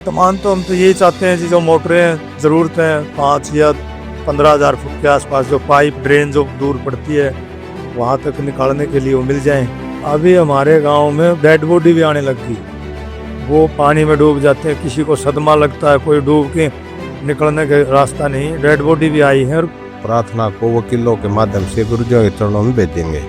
वर्तमान तो हम तो यही चाहते हैं जी, जो मोटरें ज़रूरत है 5 या 15,000 फुट के आसपास जो पाइप ड्रेन जो दूर पड़ती है वहाँ तक निकालने के लिए वो मिल जाएं। अभी हमारे गांव में डेड बॉडी भी आने लगी, वो पानी में डूब जाते हैं, किसी को सदमा लगता है, कोई डूब के निकलने का रास्ता नहीं, डेड बॉडी भी आई है। और प्रार्थना को वकीलों के माध्यम से गुरुजयों के चरणों में भेजेंगे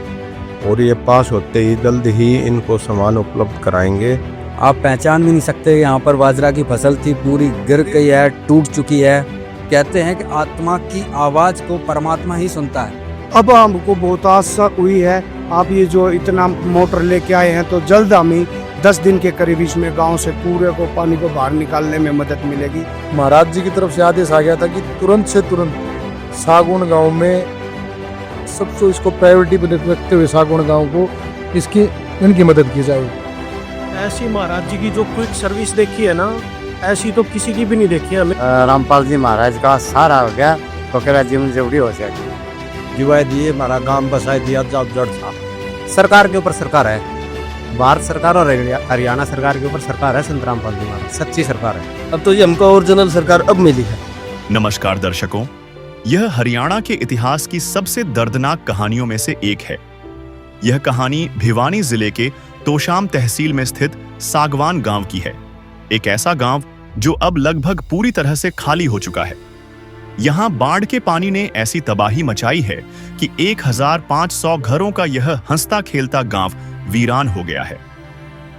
और ये पास होते ही जल्द ही इनको सामान उपलब्ध कराएंगे। आप पहचान भी नहीं सकते, यहाँ पर बाजरा की फसल थी, पूरी गिर गई है, टूट चुकी है। कहते हैं कि आत्मा की आवाज़ को परमात्मा ही सुनता है। अब हमको बहुत आशा हुई है, आप ये जो इतना मोटर लेके आए हैं तो जल्द हमें 10 दिन के करीब इसमें गांव से पूरे को पानी को बाहर निकालने में मदद मिलेगी। महाराज जी की तरफ से आदेश आ गया था कि तुरंत से तुरंत सागुन गांव में सबसे इसको प्रायोरिटी पर रखते हुए सागुन गांव को इनकी मदद की जाए। ऐसी महाराज जी की जो क्विक सर्विस देखी है ना, ऐसी तो किसी की भी नहीं देखी हमें। रामपाल जी महाराज का सहारा हो गया तो मेरा जीवन जरूरी हो जाएगी। जीवा दिए हमारा गांव बसाए दिया जब जड़ था। सरकार के ऊपर सरकार है, भारत सरकार और हरियाणा सरकार के ऊपर सरकार है। संत रामपाल जी महाराज सच्ची सरकार है। अब तो ये हमको ओरिजिनल सरकार अब मिली है। नमस्कार दर्शकों, यह हरियाणा के इतिहास की सबसे दर्दनाक कहानियों में से एक है। यह कहानी भिवानी जिले के तोशाम तहसील में स्थित सागवान गांव की है। एक ऐसा गांव जो अब लगभग पूरी तरह से खाली हो चुका है। यहां बाढ़ के पानी ने ऐसी तबाही मचाई है कि 1500 घरों का यह हंसता खेलता गांव वीरान हो गया है।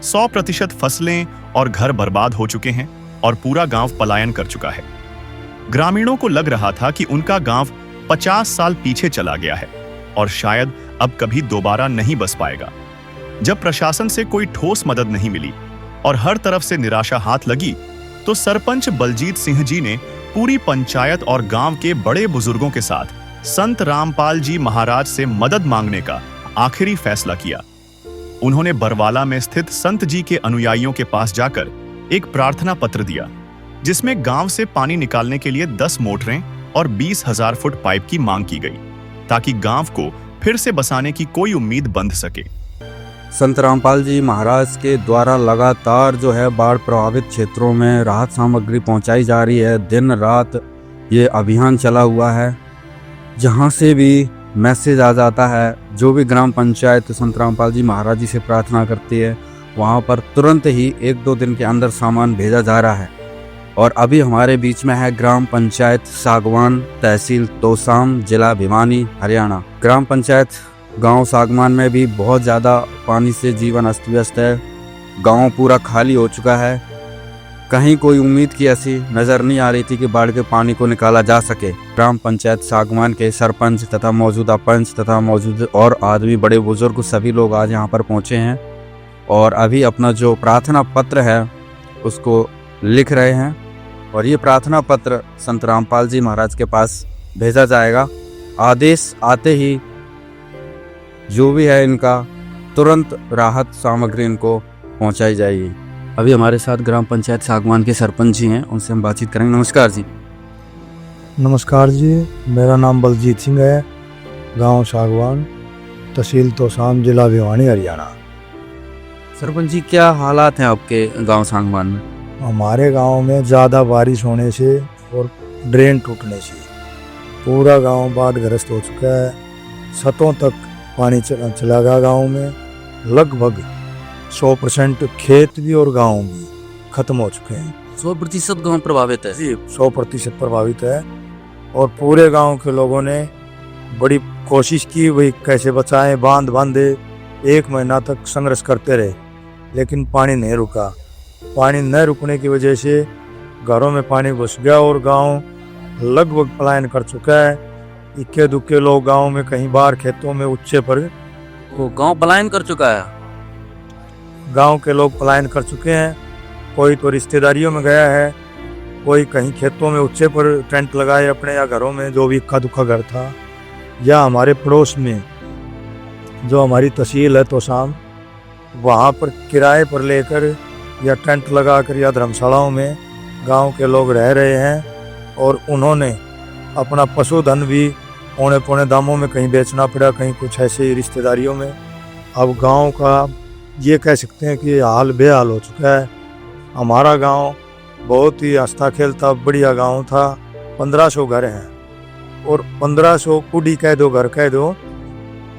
100% फसलें और घर बर्बाद हो चुके हैं और पूरा गांव पलायन कर चुका है। ग्रामीणों को लग रहा था कि उनका गांव 50 साल पीछे चला गया है और शायद अब कभी दोबारा नहीं बस पाएगा। जब प्रशासन से कोई ठोस मदद नहीं मिली और हर तरफ से निराशा हाथ लगी, तो सरपंच बलजीत सिंह जी ने पूरी पंचायत और गांव के बड़े बुजुर्गों के साथ संत रामपाल जी महाराज से मदद मांगने का आखिरी फैसला किया। उन्होंने बरवाला में स्थित संत जी के अनुयायियों के पास जाकर एक प्रार्थना पत्र दिया, जिसमें गांव से पानी निकालने के लिए 10 मोटरें और 20,000 फुट पाइप की मांग की गई, ताकि गांव को फिर से बसाने की कोई उम्मीद बंध सके। संत रामपाल जी महाराज के द्वारा लगातार जो है बाढ़ प्रभावित क्षेत्रों में राहत सामग्री पहुंचाई जा रही है। दिन रात ये अभियान चला हुआ है। जहां से भी मैसेज आ जाता है, जो भी ग्राम पंचायत संत रामपाल जी महाराज जी से प्रार्थना करती है, वहां पर तुरंत ही 1-2 दिन के अंदर सामान भेजा जा रहा है। और अभी हमारे बीच में है ग्राम पंचायत सागवान, तहसील तोशाम, जिला भिवानी, हरियाणा। ग्राम पंचायत गांव सागवान में भी बहुत ज़्यादा पानी से जीवन अस्त व्यस्त है। गांव पूरा खाली हो चुका है। कहीं कोई उम्मीद की ऐसी नज़र नहीं आ रही थी कि बाढ़ के पानी को निकाला जा सके। ग्राम पंचायत सागवान के सरपंच तथा मौजूदा पंच तथा मौजूद और आदमी, बड़े बुजुर्ग, सभी लोग आज यहाँ पर पहुँचे हैं और अभी अपना जो प्रार्थना पत्र है उसको लिख रहे हैं। और ये प्रार्थना पत्र संत रामपाल जी महाराज के पास भेजा जाएगा। आदेश आते ही जो भी है इनका तुरंत राहत सामग्री इनको पहुंचाई जाएगी। अभी हमारे साथ ग्राम पंचायत सागवान के सरपंच जी हैं, उनसे हम बातचीत करेंगे। नमस्कार जी। नमस्कार जी, मेरा नाम बलजीत सिंह है, गांव सागवान, तहसील तोशाम, जिला भिवानी, हरियाणा। सरपंच जी, क्या हालात हैं आपके गांव सागवान में? हमारे गांव में ज़्यादा बारिश होने से और ड्रेन टूटने से पूरा गांव बाढ़ग्रस्त हो चुका है। छतों तक पानी चला गया गाँव में। लगभग 100% खेत भी और गांव भी खत्म हो चुके हैं। 100% गांव प्रभावित है जी, 100% प्रभावित है। और पूरे गांव के लोगों ने बड़ी कोशिश की, वही कैसे बचाएं, बांध बांधे, 1 महीना तक संघर्ष करते रहे, लेकिन पानी नहीं रुका। पानी न रुकने की वजह से घरों में पानी घुस गया और गांव लगभग पलायन कर चुका है। इक्के दुक्के लोग गांव में कहीं बाहर खेतों में उच्चे पर, वो गांव पलायन कर चुका है। गांव के लोग पलायन कर चुके हैं। कोई तो रिश्तेदारियों में गया है, कोई कहीं खेतों में उच्चे पर टेंट लगाए अपने, या घरों में जो भी इक्का दुक्का घर था, या हमारे पड़ोस में जो हमारी तहसील है तोशाम, वहाँ पर किराए पर लेकर या टेंट लगाकर या धर्मशालाओं में गांव के लोग रह रहे हैं। और उन्होंने अपना पशुधन भी पौने पौने दामों में कहीं बेचना पड़ा, कहीं कुछ ऐसे ही रिश्तेदारियों में। अब गांव का ये कह सकते हैं कि हाल बेहाल हो चुका है। हमारा गांव बहुत ही हंसता खेलता बढ़िया गांव था। 1500 घर हैं और 1500 कुडी कह दो, घर कह दो,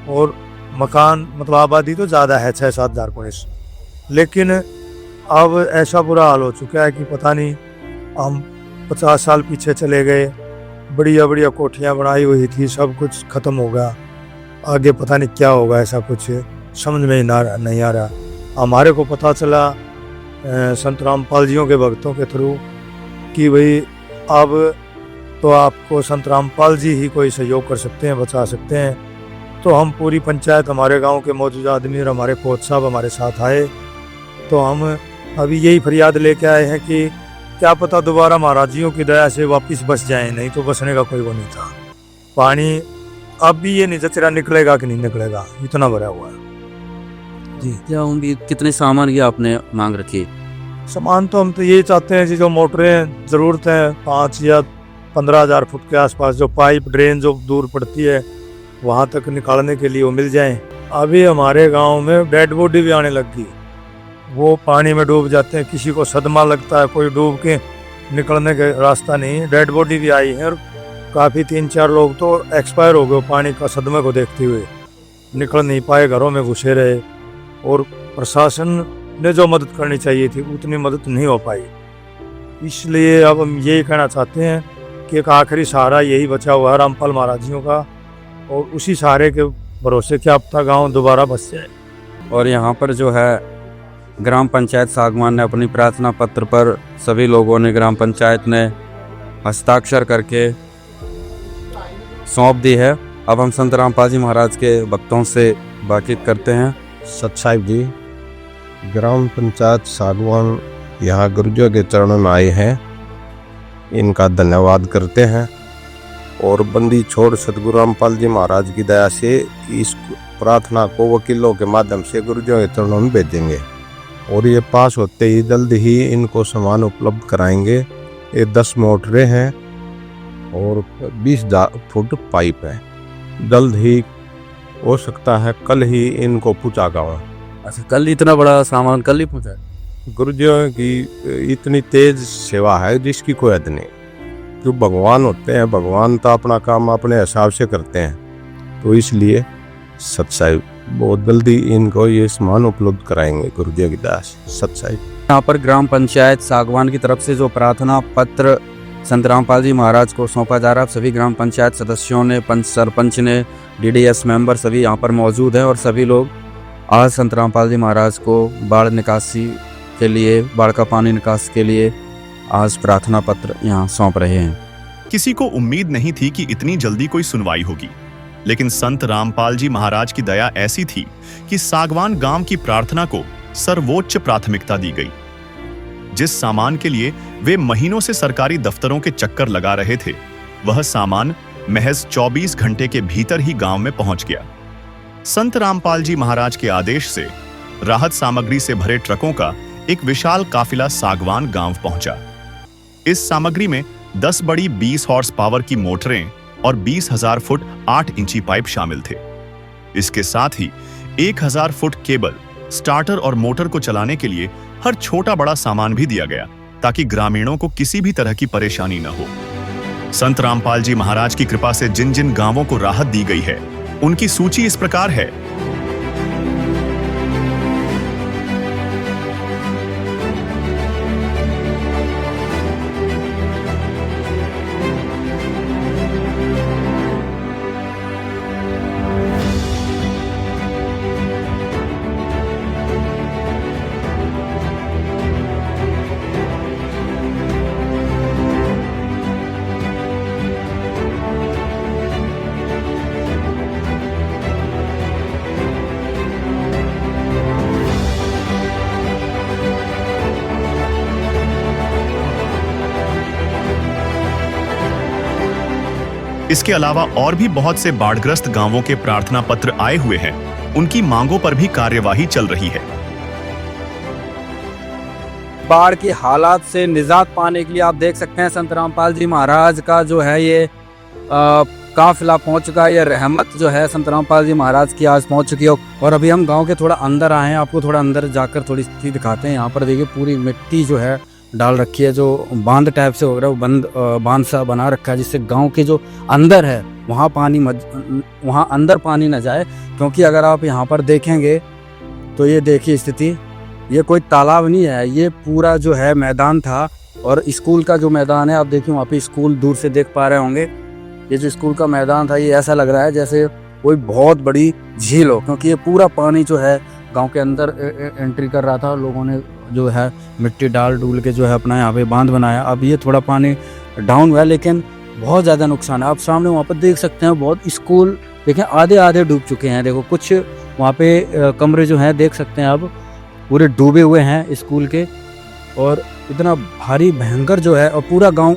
और मकान मतलब आबादी तो ज़्यादा है, 6-7 हज़ार पुलिस। लेकिन अब ऐसा बुरा हाल हो चुका है कि पता नहीं, हम 50 साल पीछे चले गए, बढ़िया बढ़िया कोठियाँ बनाई हुई थी, सब कुछ ख़त्म हो गया। आगे पता नहीं क्या होगा, ऐसा कुछ समझ में ही नहीं आ रहा। हमारे को पता चला संत रामपाल जियों के भक्तों के थ्रू कि भाई अब तो आपको संत रामपाल जी ही कोई सहयोग कर सकते हैं, बचा सकते हैं। तो हम पूरी पंचायत, हमारे गांव के मौजूदा आदमी और हमारे कोच साहब हमारे साथ आए। तो हम अभी यही फरियाद लेके आए हैं कि क्या पता दोबारा महाराजियों की दया से वापस बस जाएं, नहीं तो बसने का कोई वो नहीं था। पानी अब भी ये नहीं जचरा निकलेगा कि नहीं निकलेगा, इतना भरा हुआ है जी। क्या उम्मीद, कितने सामान की आपने मांग रखी? सामान तो हम तो यही चाहते हैं कि जो मोटरें ज़रूरत है 5 या 15 हज़ार फुट के आसपास, जो पाइप ड्रेन जो दूर पड़ती है वहाँ तक निकालने के लिए वो मिल जाएं। अभी हमारे गांव में डेड बॉडी भी आने लग गई, वो पानी में डूब जाते हैं, किसी को सदमा लगता है, कोई डूब के निकलने का रास्ता नहीं, डेड बॉडी भी आई है। और काफ़ी 3-4 लोग तो एक्सपायर हो गए पानी का सदमे को देखते हुए, निकल नहीं पाए, घरों में घुसे रहे। और प्रशासन ने जो मदद करनी चाहिए थी उतनी मदद नहीं हो पाई। इसलिए अब हम यही कहना चाहते हैं कि एक आखिरी सहारा यही बचा हुआ है रामपाल महाराजियों का, और उसी सहारे के भरोसे क्या अब तक गाँव दोबारा बस जाए। और यहाँ पर जो है ग्राम पंचायत सागवान ने अपनी प्रार्थना पत्र पर सभी लोगों ने, ग्राम पंचायत ने हस्ताक्षर करके सौंप दी है। अब हम संत रामपाल जी महाराज के भक्तों से बातचीत करते हैं। सत साहिब जी, ग्राम पंचायत सागवान यहाँ गुरुजों के चरणों में आए हैं, इनका धन्यवाद करते हैं। और बंदी छोड़ सतगुरु रामपाल जी महाराज की दया से इस प्रार्थना को वकीलों के माध्यम से गुरुजों के चरणों में भेजेंगे, और ये पास होते ही जल्द ही इनको सामान उपलब्ध कराएंगे। ये 10 मोटरें हैं और 20 फुट पाइप है। जल्द ही हो सकता है कल ही इनको पहुँचा गाँव। अच्छा, कल इतना बड़ा सामान कल ही पहुँचा? गुरुजियों की इतनी तेज सेवा है जिसकी कोई हद नहीं। जो भगवान होते हैं, भगवान तो अपना काम अपने हिसाब से करते हैं, तो इसलिए सत साहिब बहुत जल्दी इनको ये सामान उपलब्ध कराएंगे गुरुजियों की दया से। सत साहिब। यहाँ पर ग्राम पंचायत सागवान की तरफ से जो प्रार्थना पत्र संत रामपाल जी महाराज को सौंपा जा रहा है, सभी ग्राम पंचायत सदस्यों ने, पंच सरपंच ने, डीडीएस मेंबर सभी यहाँ पर मौजूद हैं। और सभी लोग आज संत रामपाल जी महाराज को बाढ़ निकासी के लिए, बाढ़ का पानी निकास के लिए आज प्रार्थना पत्र यहाँ सौंप रहे हैं। किसी को उम्मीद नहीं थी कि इतनी जल्दी कोई सुनवाई होगी, लेकिन संत रामपाल जी महाराज की दया ऐसी थी कि सागवान गांव की प्रार्थना को सर्वोच्च प्राथमिकता दी गई। जिस सामान के लिए वे महीनों से सरकारी दफ्तरों के चक्कर लगा रहे थे, वह सामान महज 24 घंटे के भीतर ही गांव में पहुंच गया। संत रामपाल जी महाराज के आदेश से राहत सामग्री से भरे ट्रकों का एक विशाल काफिला सागवान गांव पहुंचा। इस सामग्री में 10 बड़ी 20 हॉर्स पावर की मोटरें और 20,000 फुट 8 इंची पाइप शामिल थे। इसके साथ ही 1,000 फुट केबल, स्टार्टर और मोटर को चलाने के लिए हर छोटा बड़ा सामान भी दिया गया, ताकि ग्रामीणों को किसी भी तरह की परेशानी न हो। संत रामपाल जी महाराज की कृपा से जिन जिन गांवों को राहत दी गई है, उनकी सूची इस प्रकार है। इसके अलावा और भी बहुत से बाढ़ग्रस्त गांवों के प्रार्थना पत्र आए हुए हैं। उनकी मांगों पर भी कार्यवाही चल रही है। बाढ़ के हालात से निजात पाने के लिए आप देख सकते हैं संत रामपाल जी महाराज का जो है ये काफिला पहुंच चुका है। ये रहमत जो है संत रामपाल जी महाराज की आज पहुंच चुकी है। और अभी हम गांव के थोड़ा अंदर आए हैं, आपको थोड़ा अंदर जाकर थोड़ी स्थिति दिखाते हैं। यहाँ पर देखिए पूरी मिट्टी जो है डाल रखी है, जो बांध टाइप से हो रहा है, वो बांध सा बना रखा है, जिससे गांव के जो अंदर है वहाँ अंदर पानी न जाए। क्योंकि अगर आप यहाँ पर देखेंगे तो ये देखिए स्थिति, ये कोई तालाब नहीं है, ये पूरा जो है मैदान था। और स्कूल का जो मैदान है, आप देखिए वहाँ पे स्कूल दूर से देख पा रहे होंगे। ये जो स्कूल का मैदान था, ये ऐसा लग रहा है जैसे कोई बहुत बड़ी झील हो, क्योंकि ये पूरा पानी जो है गांव के अंदर एंट्री कर रहा था। लोगों ने जो है मिट्टी डाल डूल के जो है अपना यहाँ पे बांध बनाया। अब ये थोड़ा पानी डाउन हुआ है, लेकिन बहुत ज़्यादा नुकसान है। आप सामने वहाँ पर देख सकते हैं, बहुत स्कूल देखें आधे डूब चुके हैं। देखो कुछ वहाँ पे कमरे जो हैं देख सकते हैं अब पूरे डूबे हुए हैं स्कूल के। और इतना भारी भयंकर जो है, और पूरा गांव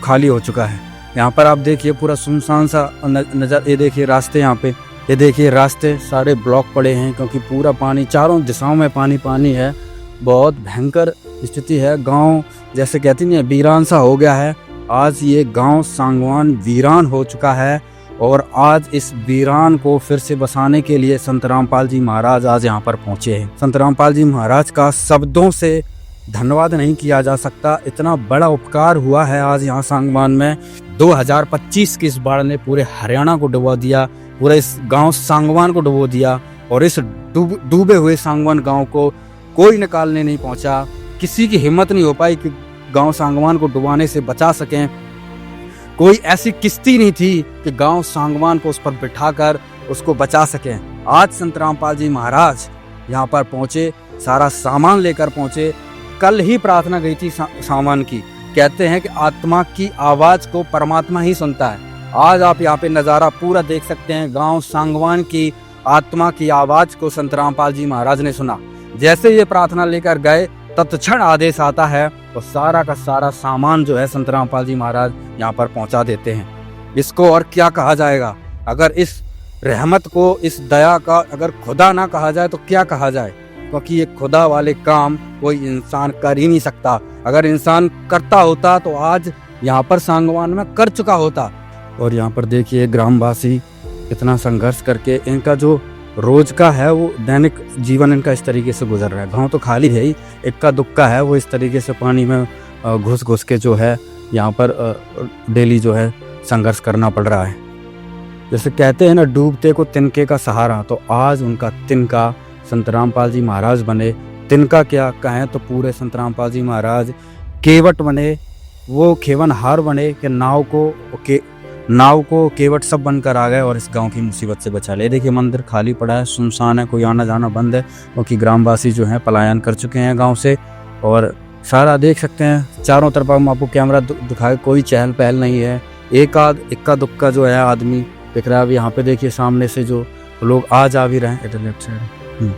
खाली हो चुका है। यहाँ पर आप देखिए पूरा सुनसान सा नज़र। ये देखिए रास्ते, यहाँ पे ये देखिए रास्ते सारे ब्लॉक पड़े हैं, क्योंकि पूरा पानी चारों दिशाओं में पानी है। बहुत भयंकर स्थिति है। गांव जैसे कहती नहीं है वीरान सा हो गया है। आज ये गांव सांगवान वीरान हो चुका है, और आज इस वीरान को फिर से बसाने के लिए संत रामपाल जी महाराज आज यहाँ पर पहुँचे हैं। संत रामपाल जी महाराज का शब्दों से धन्यवाद नहीं किया जा सकता। इतना बड़ा उपकार हुआ है आज यहाँ सांगवान में। 2025 की इस बाढ़ ने पूरे हरियाणा को डुबो दिया, पूरे इस गांव सांगवान को डुबो दिया। और इस डूबे हुए सांगवान गांव को कोई निकालने नहीं पहुंचा। किसी की हिम्मत नहीं हो पाई कि गांव सांगवान को डुबाने से बचा सकें। कोई ऐसी किश्ती नहीं थी कि गांव सांगवान को उस पर बिठाकर उसको बचा सकें। आज संत रामपाल जी महाराज यहाँ पर पहुंचे, सारा सामान लेकर पहुंचे। कल ही प्रार्थना गई थी सामान की। कहते हैं कि आत्मा की आवाज को परमात्मा ही सुनता है। आज आप यहाँ पे नज़ारा पूरा देख सकते हैं। गांव सांगवान की आत्मा की आवाज को संत रामपाल जी महाराज ने सुना। जैसे ये प्रार्थना लेकर गए, तत्क्षण आदेश आता है और सारा का सारा सामान जो है संत रामपाल जी महाराज यहाँ पर पहुँचा देते हैं। इसको और क्या कहा जाएगा? अगर इस रहमत को, इस दया का अगर खुदा ना कहा जाए तो क्या कहा जाए? क्योंकि ये खुदा वाले काम कोई इंसान कर ही नहीं सकता। अगर इंसान करता होता तो आज यहाँ पर सांगवान में कर चुका होता। और यहाँ पर देखिए ग्रामवासी इतना संघर्ष करके, इनका जो रोज का है वो दैनिक जीवन इनका इस तरीके से गुजर रहा है। गांव तो खाली है ही, इक्का दुक्का है वो इस तरीके से पानी में घुस के जो है यहाँ पर डेली जो है संघर्ष करना पड़ रहा है। जैसे कहते हैं ना, डूबते को तिनके का सहारा, तो आज उनका तिनका संत रामपाल जी महाराज बने। तिनका क्या कहें तो पूरे संत रामपाल जी महाराज केवट बने, वो खेवनहार बने कि नाव को केवट सब बनकर आ गए और इस गांव की मुसीबत से बचा ले। देखिए मंदिर खाली पड़ा है, सुनसान है, कोई आना जाना बंद है, क्योंकि ग्रामवासी जो हैं पलायन कर चुके हैं गांव से। और सारा देख सकते हैं चारों तरफ हम आपको कैमरा दिखाए, कोई चहल पहल नहीं है। एक आध इक्का दुक्का जो है आदमी दिख रहा है। अब यहाँ पे देखिए सामने से जो लोग आ जा भी रहे हैं, लेफ्ट साइड,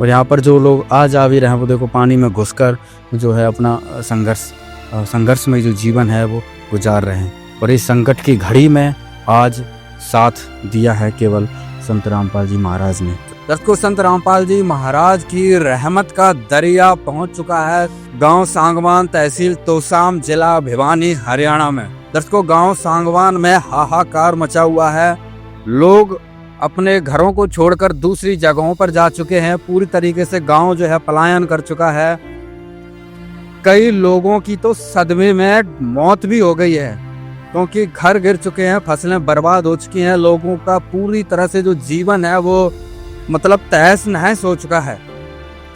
और यहाँ पर जो लोग आ जा भी रहे हैं वो देखो पानी में घुसकर जो है अपना संघर्ष में जो जीवन है वो गुजार रहे हैं। और इस संकट की घड़ी में आज साथ दिया है केवल संत रामपाल जी महाराज ने। दर्शकों, संत रामपाल जी महाराज की रहमत का दरिया पहुंच चुका है गांव सांगवान, तहसील तोशाम, जिला भिवानी, हरियाणा में। दर्शकों, गांव सांगवान में हाहाकार मचा हुआ है। लोग अपने घरों को छोड़कर दूसरी जगहों पर जा चुके हैं। पूरी तरीके से गांव जो है पलायन कर चुका है। कई लोगों की तो सदमे में मौत भी हो गई है, क्योंकि घर गिर चुके हैं, फसलें बर्बाद हो चुकी हैं। लोगों का पूरी तरह से जो जीवन है वो मतलब तहस नहस हो चुका है।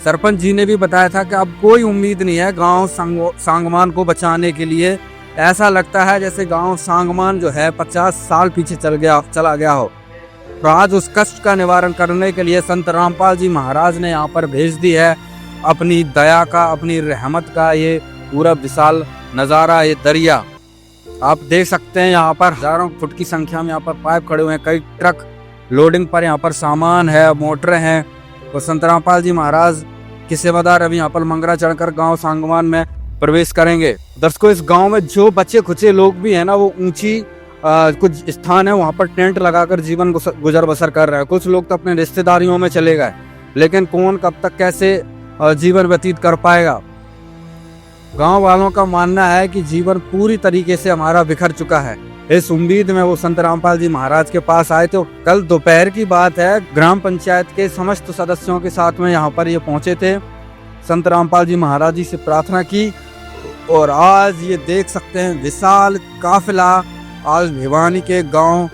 सरपंच जी ने भी बताया था कि अब कोई उम्मीद नहीं है गांव सांगवान को बचाने के लिए। ऐसा लगता है जैसे गांव सांगवान जो है 50 साल पीछे चला गया हो। तो आज उस कष्ट का निवारण करने के लिए संत रामपाल जी महाराज ने यहाँ पर भेज दी है अपनी दया का, अपनी रहमत का ये पूरा विशाल नज़ारा, ये दरिया आप देख सकते हैं। यहाँ पर हजारों फुट की संख्या में यहाँ पर पाइप खड़े हुए हैं, कई ट्रक लोडिंग पर यहाँ पर सामान है, मोटरें हैं। और संत रामपाल जी महाराज के सेवादार अभी यहाँ पर मंगरा चढ़कर गांव सांगवान में प्रवेश करेंगे। दर्शकों, इस गांव में जो बचे खुचे लोग भी हैं ना, वो ऊंची कुछ स्थान है वहाँ पर टेंट लगाकर जीवन गुजर बसर कर रहे हैं। कुछ लोग तो अपने रिश्तेदारियों में चले गए, लेकिन कौन कब तक कैसे जीवन व्यतीत कर पाएगा। गांव वालों का मानना है कि जीवन पूरी तरीके से हमारा बिखर चुका है। इस उम्मीद में वो संत रामपाल जी महाराज के पास आए थे। कल दोपहर की बात है, ग्राम पंचायत के समस्त सदस्यों के साथ में यहाँ पर ये पहुंचे थे। संत रामपाल जी महाराज जी से प्रार्थना की, और आज ये देख सकते हैं विशाल काफिला आज भिवानी के गांव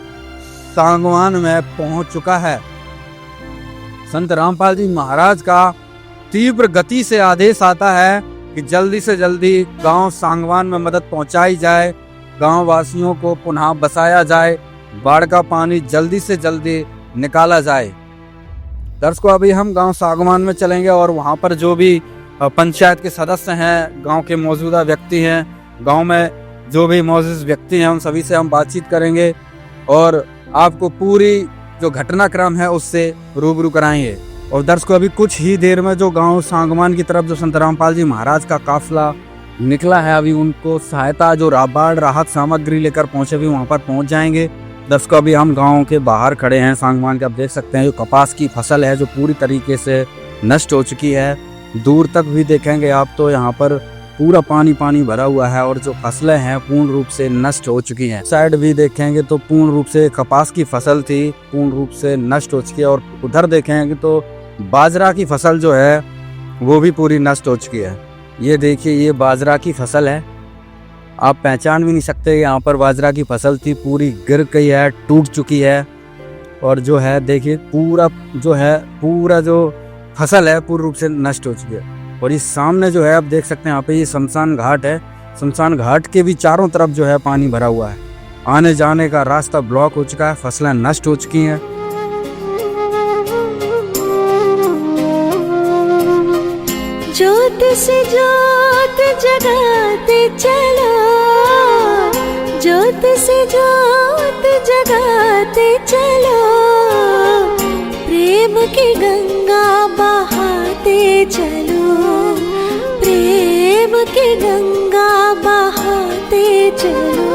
सांगवान में पहुंच चुका है। संत रामपाल जी महाराज का तीव्र गति से आदेश आता है कि जल्दी से जल्दी गांव सांगवान में मदद पहुंचाई जाए, गांव वासियों को पुनः बसाया जाए, बाढ़ का पानी जल्दी से जल्दी निकाला जाए। दर्शकों, अभी हम गांव सांगवान में चलेंगे और वहां पर जो भी पंचायत के सदस्य हैं, गांव के मौजूदा व्यक्ति हैं, गांव में जो भी मौजूद व्यक्ति हैं, उन सभी से हम बातचीत करेंगे और आपको पूरी जो घटनाक्रम है उससे रूबरू कराएंगे। और दर्शकों, अभी कुछ ही देर में जो गांव सांगवान की तरफ जो संत रामपाल जी महाराज का काफिला निकला है, अभी उनको सहायता जो बाढ़ राहत सामग्री लेकर पहुंचे भी वहां पर पहुंच जाएंगे। दर्शकों, अभी हम गांव के बाहर खड़े हैं सांगवान के। आप देख सकते हैं जो कपास की फसल है जो पूरी तरीके से नष्ट हो चुकी है। दूर तक भी देखेंगे आप तो यहाँ पर पूरा पानी पानी भरा हुआ है और जो फसलें हैं पूर्ण रूप से नष्ट हो चुकी हैं। साइड भी देखेंगे तो पूर्ण रूप से कपास की फसल थी पूर्ण रूप से नष्ट हो चुकी है और उधर देखेंगे तो बाजरा की फसल जो है वो भी पूरी नष्ट हो चुकी है। ये देखिए, ये बाजरा की फसल है, आप पहचान भी नहीं सकते। यहाँ पर बाजरा की फसल थी, पूरी गिर गई है, टूट चुकी है और जो है देखिए पूरा जो फसल है पूर्ण रूप से नष्ट हो चुकी है। और इस सामने जो है आप देख सकते हैं यहाँ पे ये शमशान घाट है। शमशान घाट के भी चारों तरफ जो है पानी भरा हुआ है, आने जाने का रास्ता ब्लॉक हो चुका है, फसलें नष्ट हो चुकी हैं। ज्योत से ज्योत जगाते चलो, ज्योत से ज्योत जगाते चलो, प्रेम की गंगा बहाते चलो, प्रेम की गंगा बहाते चलो।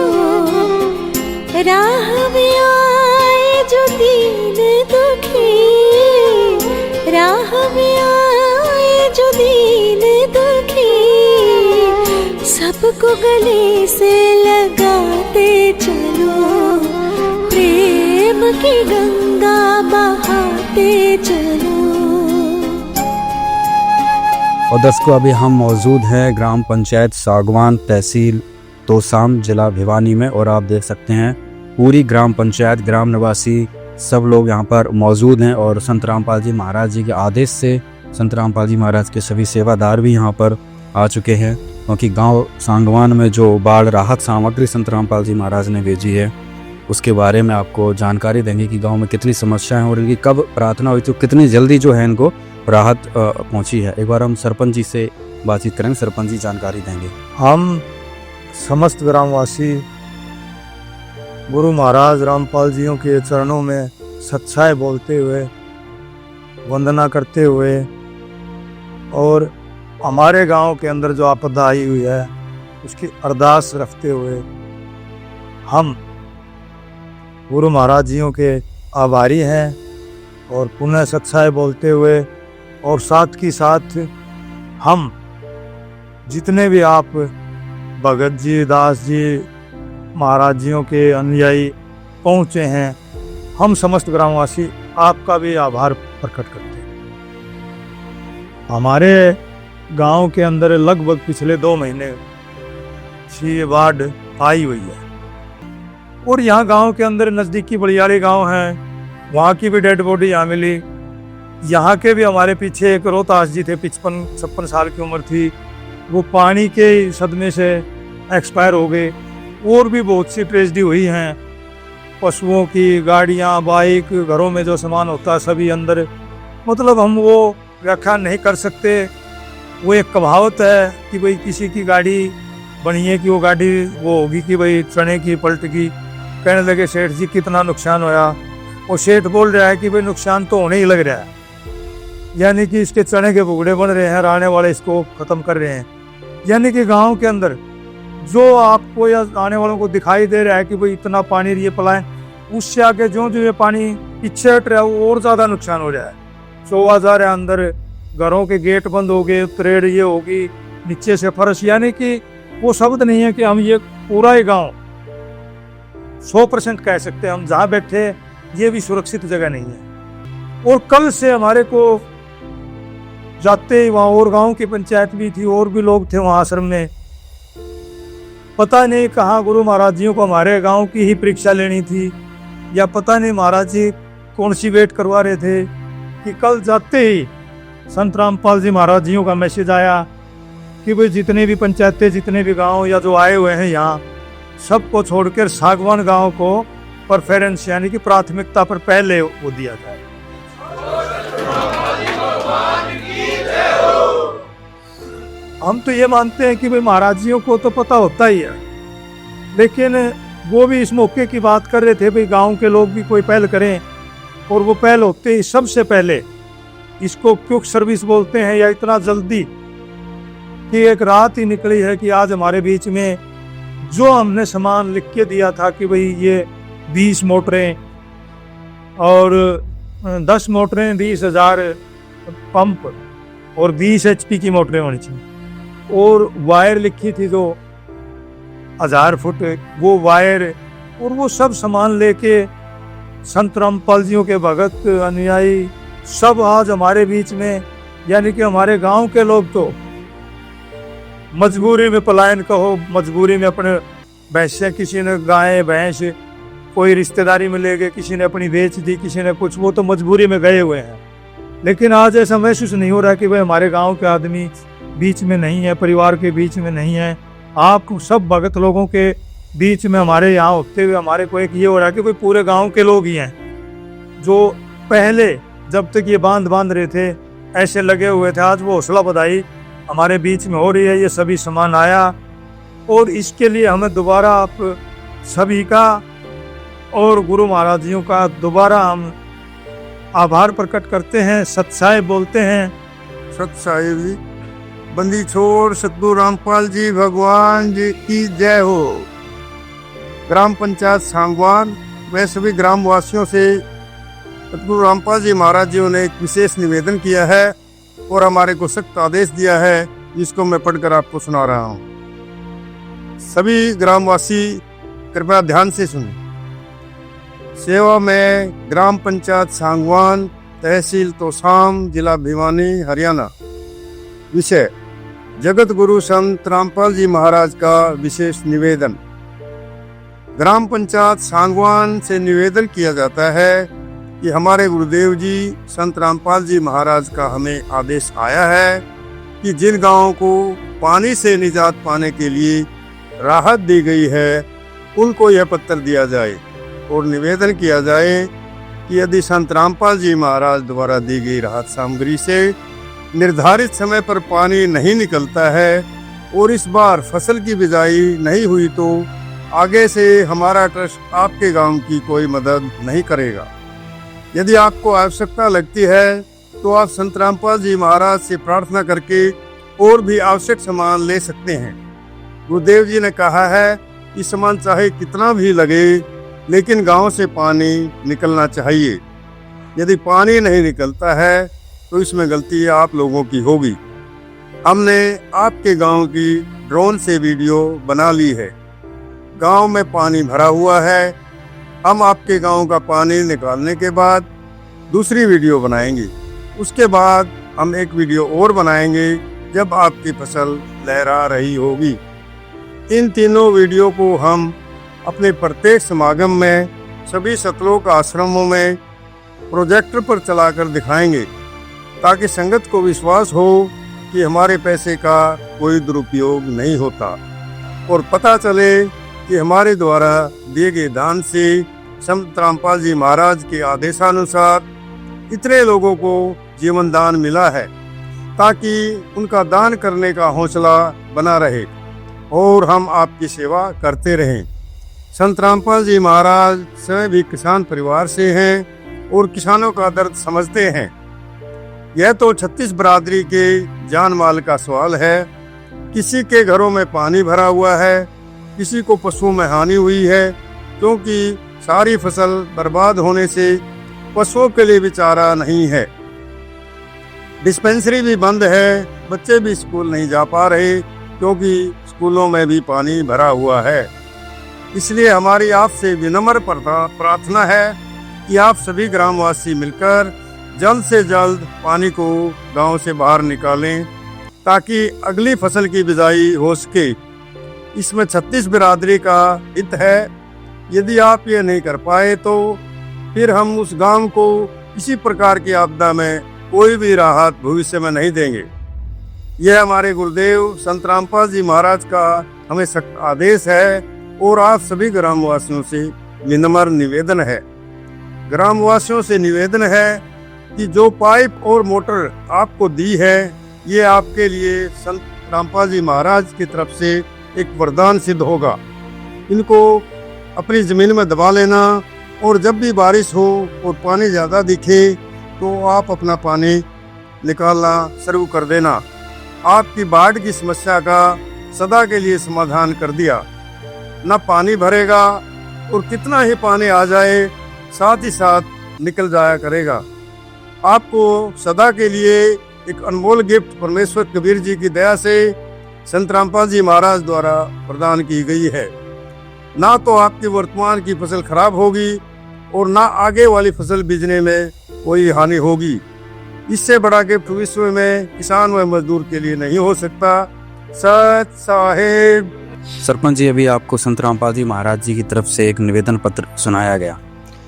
राह में आए जो दीन दुखी, राह में आए जो दीन दुखी, सबको गले से लगाते चलो, प्रेम की गंगा बहाते चलो। और दर्शकों, अभी हम मौजूद हैं ग्राम पंचायत सागवान, तहसील तोशाम, जिला भिवानी में और आप देख सकते हैं पूरी ग्राम पंचायत, ग्राम निवासी सब लोग यहाँ पर मौजूद हैं और संत रामपाल जी महाराज जी के आदेश से संत रामपाल जी महाराज के सभी सेवादार भी यहाँ पर आ चुके हैं, क्योंकि गांव सांगवान में जो बाढ़ राहत सामग्री संत रामपाल जी महाराज ने भेजी है उसके बारे में आपको जानकारी देंगे कि गांव में कितनी समस्याएं हो रही, कब प्रार्थना हुई तो कितनी जल्दी जो है इनको राहत पहुंची है। एक बार हम सरपंच जी से बातचीत करेंगे, सरपंच जी जानकारी देंगे। हम समस्त ग्रामवासी गुरु महाराज रामपाल जियों के चरणों में सच्चाई बोलते हुए, वंदना करते हुए और हमारे गांव के अंदर जो आपदा आई हुई है उसकी अरदास रखते हुए हम गुरु महाराज जियों के आभारी हैं और पुनः सच्चाई बोलते हुए और साथ ही साथ हम जितने भी आप भगत जी, दास जी, महाराज जियों के अनुयायी पहुँचे हैं, हम समस्त ग्रामवासी आपका भी आभार प्रकट करते हैं। हमारे गांव के अंदर लगभग पिछले 2 महीने से ये बाढ़ आई हुई है और यहाँ गांव के अंदर नज़दीकी बलियाली गांव है, वहाँ की भी डेड बॉडी यहाँ मिली। यहाँ के भी हमारे पीछे एक रोहतास जी थे, 55-56 साल की उम्र थी, वो पानी के सदमे से एक्सपायर हो गए। और भी बहुत सी ट्रेजेडी हुई हैं, पशुओं की, गाड़ियाँ, बाइक, घरों में जो सामान होता है सभी अंदर, मतलब हम वो व्याख्या नहीं कर सकते। वो एक कहावत है कि भाई किसी की गाड़ी बनी है कि वो गाड़ी वो होगी कि भाई चने की पलट की। कहने लगे सेठ जी कितना नुकसान होया, और सेठ बोल रहा है कि भाई नुकसान तो होने ही लग रहा है, यानी कि इसके चने के भुगड़े बन रहे हैं, आने वाले इसको ख़त्म कर रहे हैं। यानी कि गांव के अंदर जो आपको या आने वालों को दिखाई दे रहा है कि भाई इतना पानी ये पलाएं, उससे आगे जो जो ये पानी पीछे हट रहा है वो और ज़्यादा नुकसान हो रहा है। 14,000 है अंदर, घरों के गेट बंद हो गए, त्रेड़ ये होगी, नीचे से फर्श, यानी कि वो शब्द नहीं है कि हम ये पूरा ही गाँव 100% कह सकते हैं। हम जहाँ बैठे ये भी सुरक्षित जगह नहीं है। और कल से हमारे को जाते ही वहाँ और गांव की पंचायत भी थी और भी लोग थे वहाँ आश्रम में, पता नहीं कहाँ गुरु महाराज जियों को हमारे गांव की ही परीक्षा लेनी थी, या पता नहीं महाराज जी कौन सी वेट करवा रहे थे कि कल जाते ही संत रामपाल जी महाराज जियों का मैसेज आया कि भाई जितने भी पंचायतें, जितने भी गांव या जो आए हुए हैं यहाँ, सबको छोड़कर सागवान गांव को प्रेफरेंस यानी कि प्राथमिकता पर पहले वो दिया जाए। हम तो ये मानते हैं कि भाई महाराज जियों को तो पता होता ही है, लेकिन वो भी इस मौके की बात कर रहे थे भाई गांव के लोग भी कोई पहल करें, और वो पहल होते ही सबसे पहले इसको क्विक सर्विस बोलते हैं, या इतना जल्दी कि एक रात ही निकली है कि आज हमारे बीच में जो हमने सामान लिख के दिया था कि भाई ये 20 मोटरें और 10 मोटरें, 20,000 पंप और 20 HP की मोटरें होनी चाहिए, और वायर लिखी थी जो 1000 फुट वो वायर, और वो सब सामान लेके संत रामपाल जियों के भगत अनुयायी सब आज हमारे बीच में, यानी कि हमारे गांव के लोग तो मजबूरी में पलायन कहो, मजबूरी में अपने भैंसें, किसी ने गाय भैंस कोई रिश्तेदारी में ले गए, किसी ने अपनी बेच दी, किसी ने कुछ, वो तो मजबूरी में गए हुए हैं। लेकिन आज ऐसा महसूस नहीं हो रहा कि भाई हमारे गांव के आदमी बीच में नहीं है, परिवार के बीच में नहीं है। आप सब भगत लोगों के बीच में हमारे यहाँ होते हुए हमारे को एक ये हो रहा है कि कोई पूरे गांव के लोग ही हैं जो पहले जब तक ये बांध रहे थे ऐसे लगे हुए थे। आज वो हौसला बधाई हमारे बीच में हो रही है, ये सभी सामान आया, और इसके लिए हमें दोबारा आप सभी का और गुरु महाराज जियों का दोबारा हम आभार प्रकट करते हैं, सत्साई बोलते हैं। सत्साई जी, बंदी छोड़ सतगुरु रामपाल जी भगवान जी की जय हो। ग्राम पंचायत सांगवान व सभी ग्रामवासियों से सतगुरु रामपाल जी महाराज जी ने एक विशेष निवेदन किया है और हमारे को सख्त आदेश दिया है, जिसको मैं पढ़कर आपको सुना रहा हूँ। सभी ग्रामवासी कृपया ध्यान से सुनें। सेवा में ग्राम पंचायत सांगवान, तहसील तोशाम, जिला भिवानी, हरियाणा। विषय जगत गुरु संत रामपाल जी महाराज का विशेष निवेदन। ग्राम पंचायत सांगवान से निवेदन किया जाता है कि हमारे गुरुदेव जी संत रामपाल जी महाराज का हमें आदेश आया है कि जिन गांवों को पानी से निजात पाने के लिए राहत दी गई है उनको यह पत्र दिया जाए, और निवेदन किया जाए कि यदि संत रामपाल जी महाराज द्वारा दी गई राहत सामग्री से निर्धारित समय पर पानी नहीं निकलता है और इस बार फसल की बिजाई नहीं हुई तो आगे से हमारा ट्रस्ट आपके गांव की कोई मदद नहीं करेगा। यदि आपको आवश्यकता लगती है तो आप संत रामपाल जी महाराज से प्रार्थना करके और भी आवश्यक सामान ले सकते हैं। गुरुदेव जी ने कहा है कि सामान चाहे कितना भी लगे, लेकिन गांव से पानी निकलना चाहिए। यदि पानी नहीं निकलता है तो इसमें गलती आप लोगों की होगी। हमने आपके गांव की ड्रोन से वीडियो बना ली है। गांव में पानी भरा हुआ है। हम आपके गांव का पानी निकालने के बाद दूसरी वीडियो बनाएंगे। उसके बाद हम एक वीडियो और बनाएंगे जब आपकी फसल लहरा रही होगी। इन तीनों वीडियो को हम अपने प्रत्येक समागम में सभी सतलोक आश्रमों में प्रोजेक्टर पर चलाकर दिखाएंगे, ताकि संगत को विश्वास हो कि हमारे पैसे का कोई दुरुपयोग नहीं होता, और पता चले कि हमारे द्वारा दिए गए दान से संत रामपाल जी महाराज के आदेशानुसार इतने लोगों को जीवन दान मिला है, ताकि उनका दान करने का हौसला बना रहे और हम आपकी सेवा करते रहें। संत रामपाल जी महाराज स्वयं भी किसान परिवार से हैं और किसानों का दर्द समझते हैं। यह तो 36 बरादरी के जान माल का सवाल है। किसी के घरों में पानी भरा हुआ है, किसी को पशुओं में हानि हुई है, क्योंकि सारी फसल बर्बाद होने से पशुओं के लिए भी चारा नहीं है। डिस्पेंसरी भी बंद है, बच्चे भी स्कूल नहीं जा पा रहे क्योंकि स्कूलों में भी पानी भरा हुआ है। इसलिए हमारी आपसे विनम्र प्रार्थना है कि आप सभी ग्रामवासी मिलकर जल्द से जल्द पानी को गांव से बाहर निकालें, ताकि अगली फसल की बिजाई हो सके। इसमें 36 बिरादरी का हित है। यदि आप ये नहीं कर पाए तो फिर हम उस गांव को किसी प्रकार की आपदा में कोई भी राहत भविष्य में नहीं देंगे। यह हमारे गुरुदेव संत रामपाल जी महाराज का हमें सख्त आदेश है और आप सभी ग्रामवासियों से विनम्र निवेदन है। ग्रामवासियों से निवेदन है कि जो पाइप और मोटर आपको दी है ये आपके लिए संत रामपाल जी महाराज की तरफ से एक वरदान सिद्ध होगा। इनको अपनी ज़मीन में दबा लेना और जब भी बारिश हो और पानी ज़्यादा दिखे तो आप अपना पानी निकालना शुरू कर देना। आपकी बाढ़ की समस्या का सदा के लिए समाधान कर दिया। न पानी भरेगा और कितना ही पानी आ जाए साथ ही साथ निकल जाया करेगा। आपको सदा के लिए एक अनमोल गिफ्ट परमेश्वर कबीर जी की दया से संत रामपाल जी महाराज द्वारा प्रदान की गई है। ना तो आपकी वर्तमान की फसल खराब होगी और ना आगे वाली फसल बीजने में कोई हानि होगी। इससे बड़ा गिफ्ट विश्व में किसान व मजदूर के लिए नहीं हो सकता। सत साहेब। सरपंच जी, अभी आपको संत रामपाल जी महाराज जी की तरफ से एक निवेदन पत्र सुनाया गया।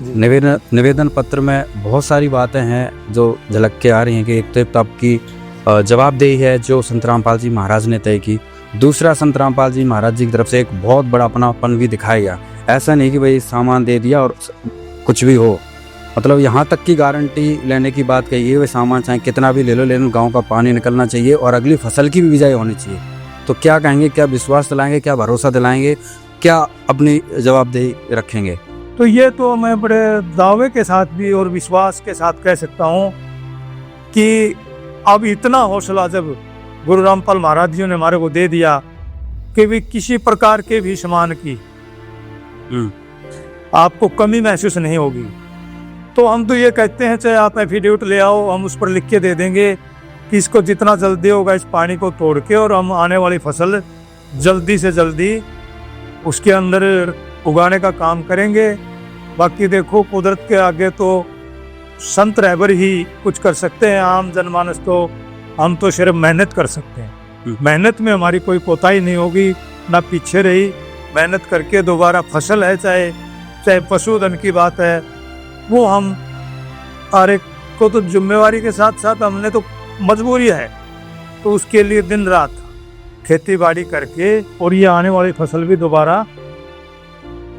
निवेदन पत्र में बहुत सारी बातें हैं जो झलक के आ रही हैं कि एक तो आपकी जवाबदेही है जो संत रामपाल जी महाराज ने तय की, दूसरा संत रामपाल जी महाराज जी की तरफ से एक बहुत बड़ा अपनापन भी दिखाया गया। ऐसा नहीं कि भाई सामान दे दिया और कुछ भी हो, मतलब यहाँ तक की गारंटी लेने की बात कही है, वे सामान चाहे कितना भी ले लो लेकिन गाँव का पानी निकलना चाहिए और अगली फसल की भी बिजाई होनी चाहिए। तो क्या कहेंगे, क्या विश्वास दिलाएंगे, क्या भरोसा दिलाएंगे, क्या अपनी जवाबदेही रखेंगे? तो ये तो मैं बड़े दावे के साथ भी और विश्वास के साथ कह सकता हूँ कि अब इतना हौसला जब गुरु रामपाल महाराज जी ने हमारे को दे दिया कि भी किसी प्रकार के भी सामान की आपको कमी महसूस नहीं होगी, तो हम तो ये कहते हैं चाहे आप एफिडेविट ले आओ, हम उस पर लिख के दे देंगे कि इसको जितना जल्दी होगा इस पानी को तोड़ के और हम आने वाली फसल जल्दी से जल्दी उसके अंदर उगाने का काम करेंगे। बाकी देखो कुदरत के आगे तो संत रहबर ही कुछ कर सकते हैं, आम जनमानस तो हम तो सिर्फ मेहनत कर सकते हैं। मेहनत में हमारी कोई कोताही नहीं होगी, ना पीछे रही। मेहनत करके दोबारा फसल है, चाहे पशुधन की बात है, वो हम हर एक को तो जिम्मेवारी के साथ साथ हमने तो मजबूरी है, तो उसके लिए दिन रात खेती बाड़ी करके और ये आने वाली फसल भी दोबारा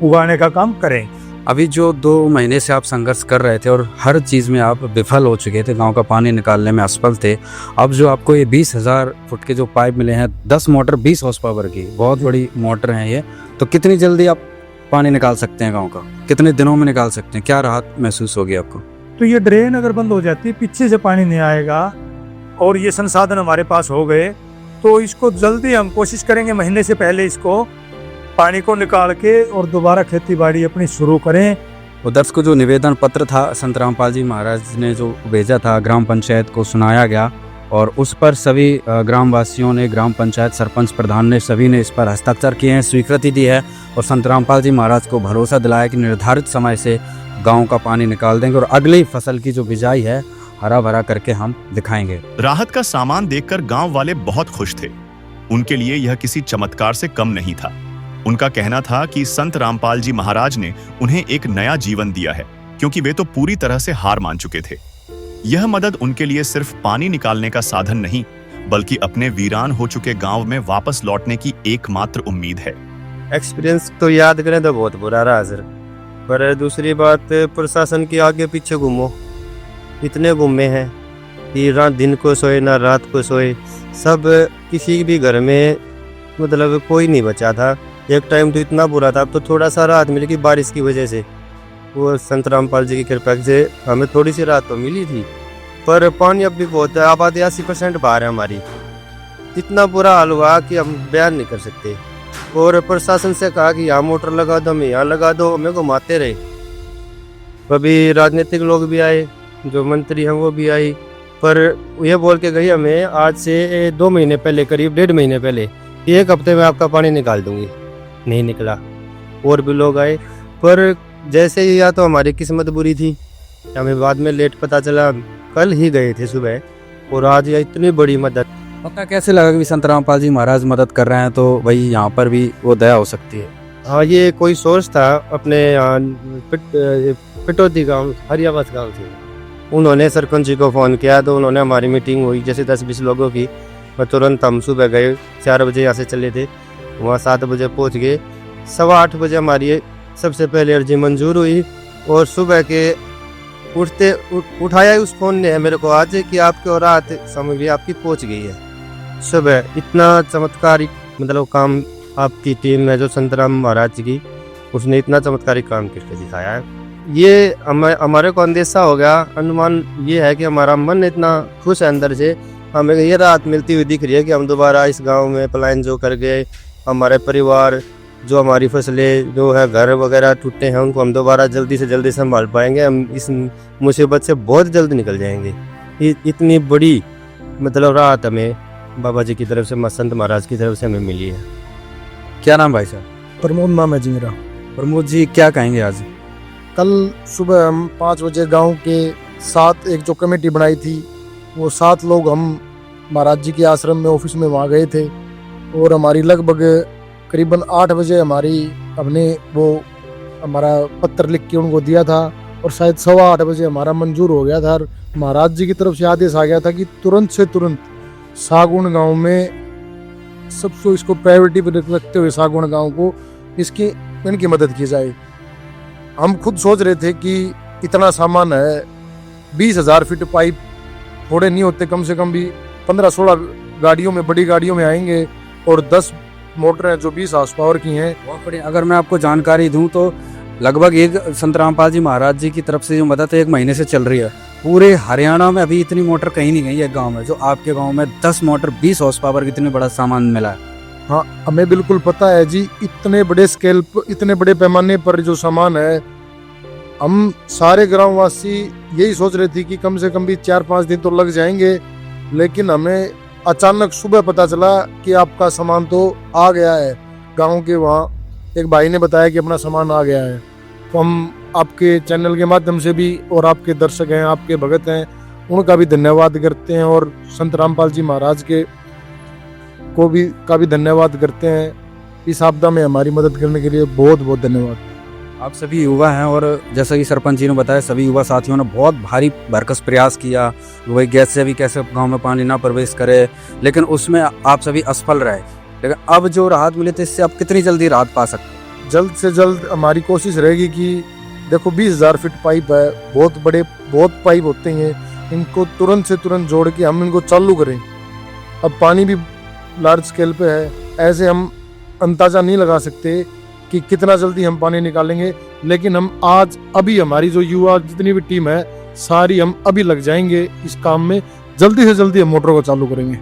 उगाने का काम करें। अभी जो 2 महीने से आप संघर्ष कर रहे थे और हर चीज़ में आप विफल हो चुके थे, गांव का पानी निकालने में असफल थे, अब जो आपको ये 20,000 फुट के जो पाइप मिले हैं, 10 मोटर 20 हॉर्स पावर की बहुत बड़ी मोटर हैं ये, तो कितनी जल्दी आप पानी निकाल सकते हैं गाँव का, कितने दिनों में निकाल सकते हैं, क्या राहत महसूस होगी आपको? तो ये ड्रेन अगर बंद हो जाती है, पीछे से पानी नहीं आएगा और ये संसाधन हमारे पास हो गए, तो इसको जल्दी हम कोशिश करेंगे महीने से पहले इसको पानी को निकाल के और दोबारा खेती बाड़ी अपनी शुरू करें। उधर को जो निवेदन पत्र था संत रामपाल जी महाराज ने जो भेजा था ग्राम पंचायत को सुनाया गया और उस पर सभी ग्रामवासियों ने, ग्राम पंचायत सरपंच प्रधान ने, सभी ने इस पर हस्ताक्षर किए हैं, स्वीकृति दी है और संत रामपाल जी महाराज को भरोसा दिलाया कि निर्धारित समय से गाँव का पानी निकाल देंगे और अगली फसल की जो बिजाई है हरा भरा करके हम दिखाएंगे। राहत का सामान देखकर गांव वाले बहुत खुश थे। उनके लिए यह किसी चमत्कार से कम नहीं था। उनका कहना था कि संत रामपाल जी महाराज ने उन्हें एक नया जीवन दिया है, क्योंकि वे तो पूरी तरह से हार मान चुके थे। यह मदद उनके लिए सिर्फ पानी निकालने का साधन नहीं, बल्कि अपने वीरान हो चुके गांव में वापस लौटने की एकमात्र उम्मीद है। एक्सपीरियंस तो याद करें तो बहुत बुरा रहा सर, पर दूसरी बात प्रशासन के आगे पीछे घूमो, इतने घूमे हैं कि रात दिन को सोए ना रात को सोए, सब किसी भी घर में मतलब कोई नहीं बचा था। एक टाइम तो इतना बुरा था, अब तो थोड़ा सा राहत मिली कि बारिश की वजह से, वो संत रामपाल जी की कृपा से हमें थोड़ी सी राहत तो मिली थी, पर पानी अब भी बहुत है। आबादी 80% बाहर है हमारी, इतना बुरा हाल हुआ कि हम बयान नहीं कर सकते। और प्रशासन से कहा कि यहाँ मोटर लगा दो, हमें यहाँ लगा दो, हमें घुमाते रहे। कभी राजनीतिक लोग भी आए, जो मंत्री हैं वो भी आई, पर ये बोल के गई हमें आज से 2 महीने पहले, करीब 1.5 महीने पहले, 1 हफ्ते में आपका पानी निकाल दूंगी। नहीं निकला। और भी लोग आए, पर जैसे ही या तो हमारी किस्मत बुरी थी, हमें बाद में लेट पता चला, कल ही गए थे सुबह, और आज यह इतनी बड़ी मदद पता कैसे लगा कि संत रामपाल जी महाराज मदद कर रहे हैं तो भाई यहाँ पर भी वो दया हो सकती है? हाँ, ये कोई सोर्स था अपने यहाँ पिटौती गांव हरियाबाद गांव से। उन्होंने सरपंच जी को फ़ोन किया तो उन्होंने हमारी मीटिंग हुई जैसे 10-20 लोगों की। मैं तुरंत हम सुबह गए 4 बजे यहाँ से चले थे, वहाँ 7 बजे पहुँच गए। 8:15 बजे हमारी सबसे पहले अर्जी मंजूर हुई और सुबह के उठाया उस फ़ोन ने मेरे को आज कि आपके और रात सामग्री आपकी पहुँच गई है। सुबह इतना चमत्कारिक मतलब काम आपकी टीम है जो संतराम महाराज जी की, उसने इतना चमत्कारिक काम करके दिखाया है। ये हमारे को अंदेशा हो गया, अनुमान ये है कि हमारा मन इतना खुश है अंदर से, हमें ये राहत मिलती हुई दिख रही है कि हम दोबारा इस गांव में पलायन जो कर गए, हमारे परिवार जो हमारी फसलें जो है घर वगैरह टूटे हैं उनको हम दोबारा जल्दी से जल्दी संभाल पाएंगे। हम इस मुसीबत से बहुत जल्द निकल जाएंगे। इतनी बड़ी मतलब राहत हमें बाबा जी की तरफ से, संत महाराज की तरफ से हमें मिली है। क्या नाम भाई साहब? प्रमोद नाम है जी मेरा। प्रमोद जी क्या कहेंगे आज? कल सुबह हम 5 बजे गांव के 7 एक जो कमेटी बनाई थी वो 7 लोग हम महाराज जी के आश्रम में ऑफिस में वहाँ गए थे और हमारी लगभग करीबन 8 बजे हमने वो हमारा पत्र लिख के उनको दिया था और शायद 8:15 बजे हमारा मंजूर हो गया था। और महाराज जी की तरफ से आदेश आ गया था कि तुरंत से तुरंत सागुन गांव में सबसे इसको प्रायोरिटी पर रखते हुए सागुन गांव को इनकी मदद की जाए। हम खुद सोच रहे थे कि इतना सामान है, 20,000 फीट पाइप थोड़े नहीं होते, कम से कम भी 15-16 गाड़ियों में, बड़ी गाड़ियों में आएंगे और 10 मोटर हैं जो 20 हाउस पावर की हैं। बहुत बढ़िया। अगर मैं आपको जानकारी दूं तो लगभग एक संत रामपाल जी महाराज जी की तरफ से जो मदद है 1 महीने से चल रही है। पूरे हरियाणा में अभी इतनी मोटर कहीं नहीं गई है गांव में, जो आपके गांव में 10 मोटर 20 हॉर्स पावर की इतनी बड़ा सामान मिला है। हाँ, हमें बिल्कुल पता है जी, इतने बड़े स्केल पर, इतने बड़े पैमाने पर जो सामान है, हम सारे ग्रामवासी यही सोच रहे थे कि कम से कम भी 4-5 दिन तो लग जाएंगे, लेकिन हमें अचानक सुबह पता चला कि आपका सामान तो आ गया है। गांव के वहाँ एक भाई ने बताया कि अपना सामान आ गया है। तो हम आपके चैनल के माध्यम से भी, और आपके दर्शक हैं, आपके भगत हैं, उनका भी धन्यवाद करते हैं और संत रामपाल जी महाराज के का भी धन्यवाद करते हैं। इस आपदा में हमारी मदद करने के लिए बहुत बहुत धन्यवाद। आप सभी युवा हैं और जैसा कि सरपंच जी ने बताया, सभी युवा साथियों ने बहुत भारी भरकस प्रयास किया कि वही गैस से भी कैसे गांव में पानी ना प्रवेश करे, लेकिन उसमें आप सभी असफल रहे। लेकिन अब जो राहत मिली तो इससे आप कितनी जल्दी राहत पा सकते हैं? जल्द से जल्द हमारी कोशिश रहेगी कि देखो 20,000 फीट पाइप है, बहुत पाइप होते हैं, इनको तुरंत से तुरंत जोड़ के हम इनको चालू करें। अब पानी भी लार्ज स्केल पे है, ऐसे हम अंदाज़ा नहीं लगा सकते कि कितना जल्दी हम पानी निकालेंगे, लेकिन हम अभी हमारी जो युवा जितनी भी टीम है सारी हम अभी लग जाएंगे इस काम में। जल्दी से जल्दी हम मोटर को चालू करेंगे।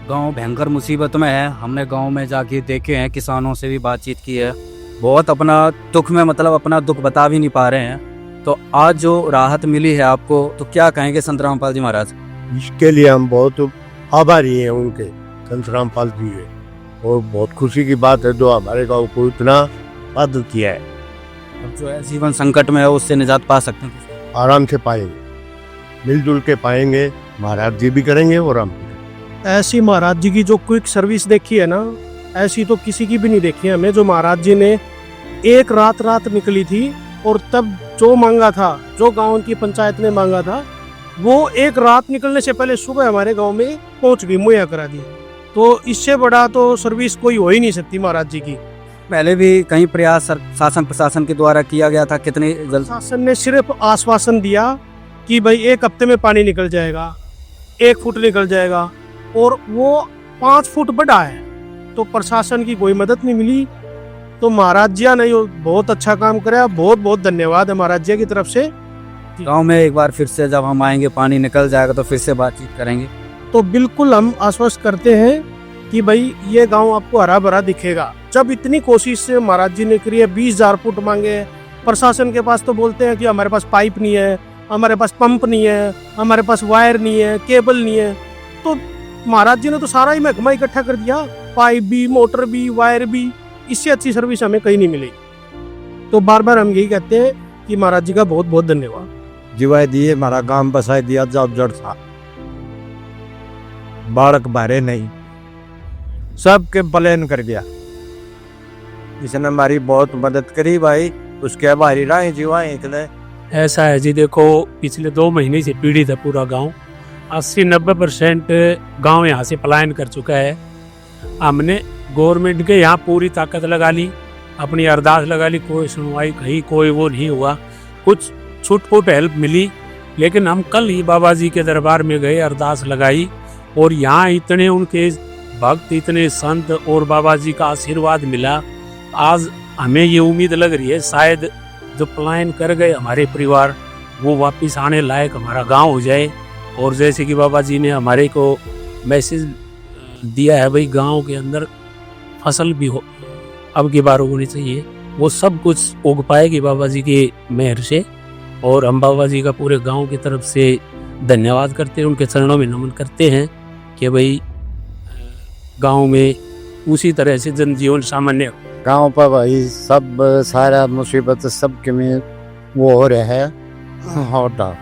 गांव भयंकर मुसीबत में है। हमने गांव में जाके देखे हैं, किसानों से भी बातचीत की है, बहुत अपना दुख में मतलब अपना दुख बता भी नहीं पा रहे हैं। तो आज जो राहत मिली है आपको, तो क्या कहेंगे संत रामपाल जी महाराज? इसके लिए हम बहुत आभारी हैं उनके, संत रामपाल जी है, और बहुत खुशी की बात है जो हमारे गाँव को इतना मदद किया है। अब जो है जीवन संकट में है उससे निजात पा सकते हैं, आराम से पाएंगे, मिलजुल के पाएंगे, महाराज जी भी करेंगे और हम। ऐसी महाराज जी की जो क्विक सर्विस देखी है ना, ऐसी तो किसी की भी नहीं देखी है हमें। जो महाराज जी ने एक रात निकली थी और तब जो मांगा था, जो गांव की पंचायत ने मांगा था, वो एक रात निकलने से पहले सुबह हमारे गांव में पहुंच गई, मुहैया करा दी। तो इससे बड़ा तो सर्विस कोई हो ही नहीं सकती महाराज जी की। पहले भी कई प्रयास शासन प्रशासन के द्वारा किया गया था, कितने जल्द? शासन ने सिर्फ आश्वासन दिया कि भाई 1 हफ्ते में पानी निकल जाएगा, 1 फुट निकल जाएगा, और वो 5 फुट बढ़ा है। तो प्रशासन की कोई मदद नहीं मिली। तो महाराज जी ने बहुत अच्छा काम कराया, बहुत बहुत धन्यवाद है महाराज जी की तरफ से। गांव में एक बार फिर से जब हम आएंगे, पानी निकल जाएगा तो फिर से बातचीत करेंगे। तो बिल्कुल हम आश्वस्त करते हैं कि भाई ये गांव आपको हरा भरा दिखेगा। जब इतनी कोशिश से महाराज जी ने करी है, 20,000 फुट मांगे, प्रशासन के पास तो बोलते हैं कि हमारे पास पाइप नहीं है, हमारे पास पंप नहीं है, हमारे पास वायर नहीं है, केबल नहीं है। तो महाराज जी ने तो सारा ही महकमा इकट्ठा कर दिया, पाइप भी, मोटर भी, वायर भी। इससे अच्छी सर्विस हमें कहीं नहीं मिलेगी। तो बार बार हम यही कहते हैं कि महाराज जी का बहुत बहुत धन्यवाद। जीवाए दिए, हमारा गांव बसाए दिया, जब जड़ था बालक बारे नहीं, सबके पलायन कर गया। इसने हमारी बहुत मदद करी भाई, उसके हमारी राहें जीवाएं इतने। ऐसा है जी, देखो पिछले 2 महीने से पीड़ित है पूरा गांव। 80-90% गांव यहाँ से पलायन कर चुका है। हमने गवर्नमेंट के यहाँ पूरी ताकत लगा ली, अपनी अरदास लगा ली, कोई सुनवाई कहीं कोई वो नहीं हुआ। कुछ छुटपुट हेल्प मिली, लेकिन हम कल ही बाबा जी के दरबार में गए, अरदास लगाई, और यहाँ इतने उनके भक्त, इतने संत और बाबा जी का आशीर्वाद मिला। आज हमें ये उम्मीद लग रही है शायद जो पलायन कर गए हमारे परिवार, वो वापस आने लायक हमारा गांव हो जाए। और जैसे कि बाबा जी ने हमारे को मैसेज दिया है भाई, गांव के अंदर फसल भी हो अब की बार होनी चाहिए, वो सब कुछ उग पाएगी बाबा जी की मेहर से। और हम बाबा जी का पूरे गांव की तरफ से धन्यवाद करते हैं, उनके चरणों में नमन करते हैं कि भाई गांव में उसी तरह से जनजीवन सामान्य हो। गांव पर भाई सब सारा मुसीबत सबके में वो हो रहा है हौटा।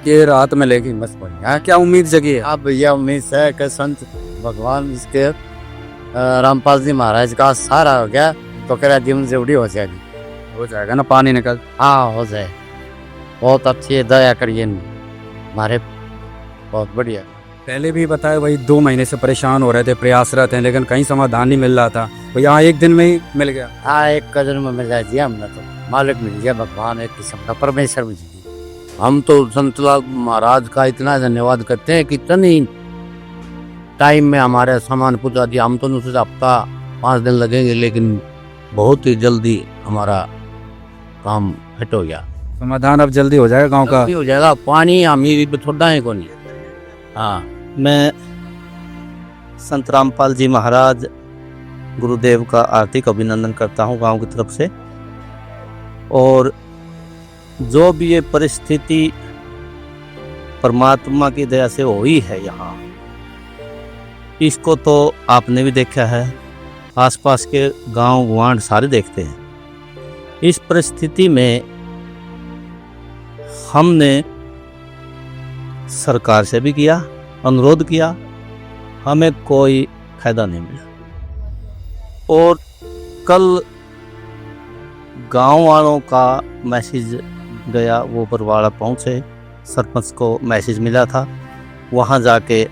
ये रात में लेके मत पड़ी, क्या उम्मीद जगी है? अब यह उम्मीद है कि संत भगवान इसके रामपाल जी महाराज का सहारा हो गया तो करा जीवन जरूरी हो जाएगी। हो जाएगा ना, पानी निकल। हाँ हो जाए, बहुत अच्छी दया करिए हमारे, बहुत बढ़िया। पहले भी बताया भाई 2 महीने से परेशान हो रहे थे, प्रयासरत हैं, लेकिन कहीं समाधान नहीं मिल रहा था। तो यहाँ 1 दिन में ही मिल गया। हाँ, एक कदर में मिल जाए हमने तो, मालिक मिल गया, भगवान एक किस्म का परमेश्वर मिल गया। हम तो संतलाल महाराज का इतना धन्यवाद करते हैं कि इतनी टाइम में हमारे सामान पहुंचा दिया। हम तो उससे हफ्ता 5 दिन लगेंगे, लेकिन बहुत ही जल्दी हमारा काम हट हो गया। समाधान अब जल्दी हो जाएगा गांव का। हो जाएगा, पानी हम ही छोड़ना है कौन। हाँ, मैं संत रामपाल जी महाराज गुरुदेव का आर्थिक अभिनंदन करता हूँ गांव की तरफ से। और जो भी ये परिस्थिति परमात्मा की दया से हुई है यहाँ, इसको तो आपने भी देखा है, आसपास के गांव वांड सारे देखते हैं। इस परिस्थिति में हमने सरकार से भी किया, अनुरोध किया, हमें कोई फायदा नहीं मिला। और कल गांव वालों का मैसेज गया, वो परवाड़ा पहुंचे, सरपंच को मैसेज मिला था, वहां जाके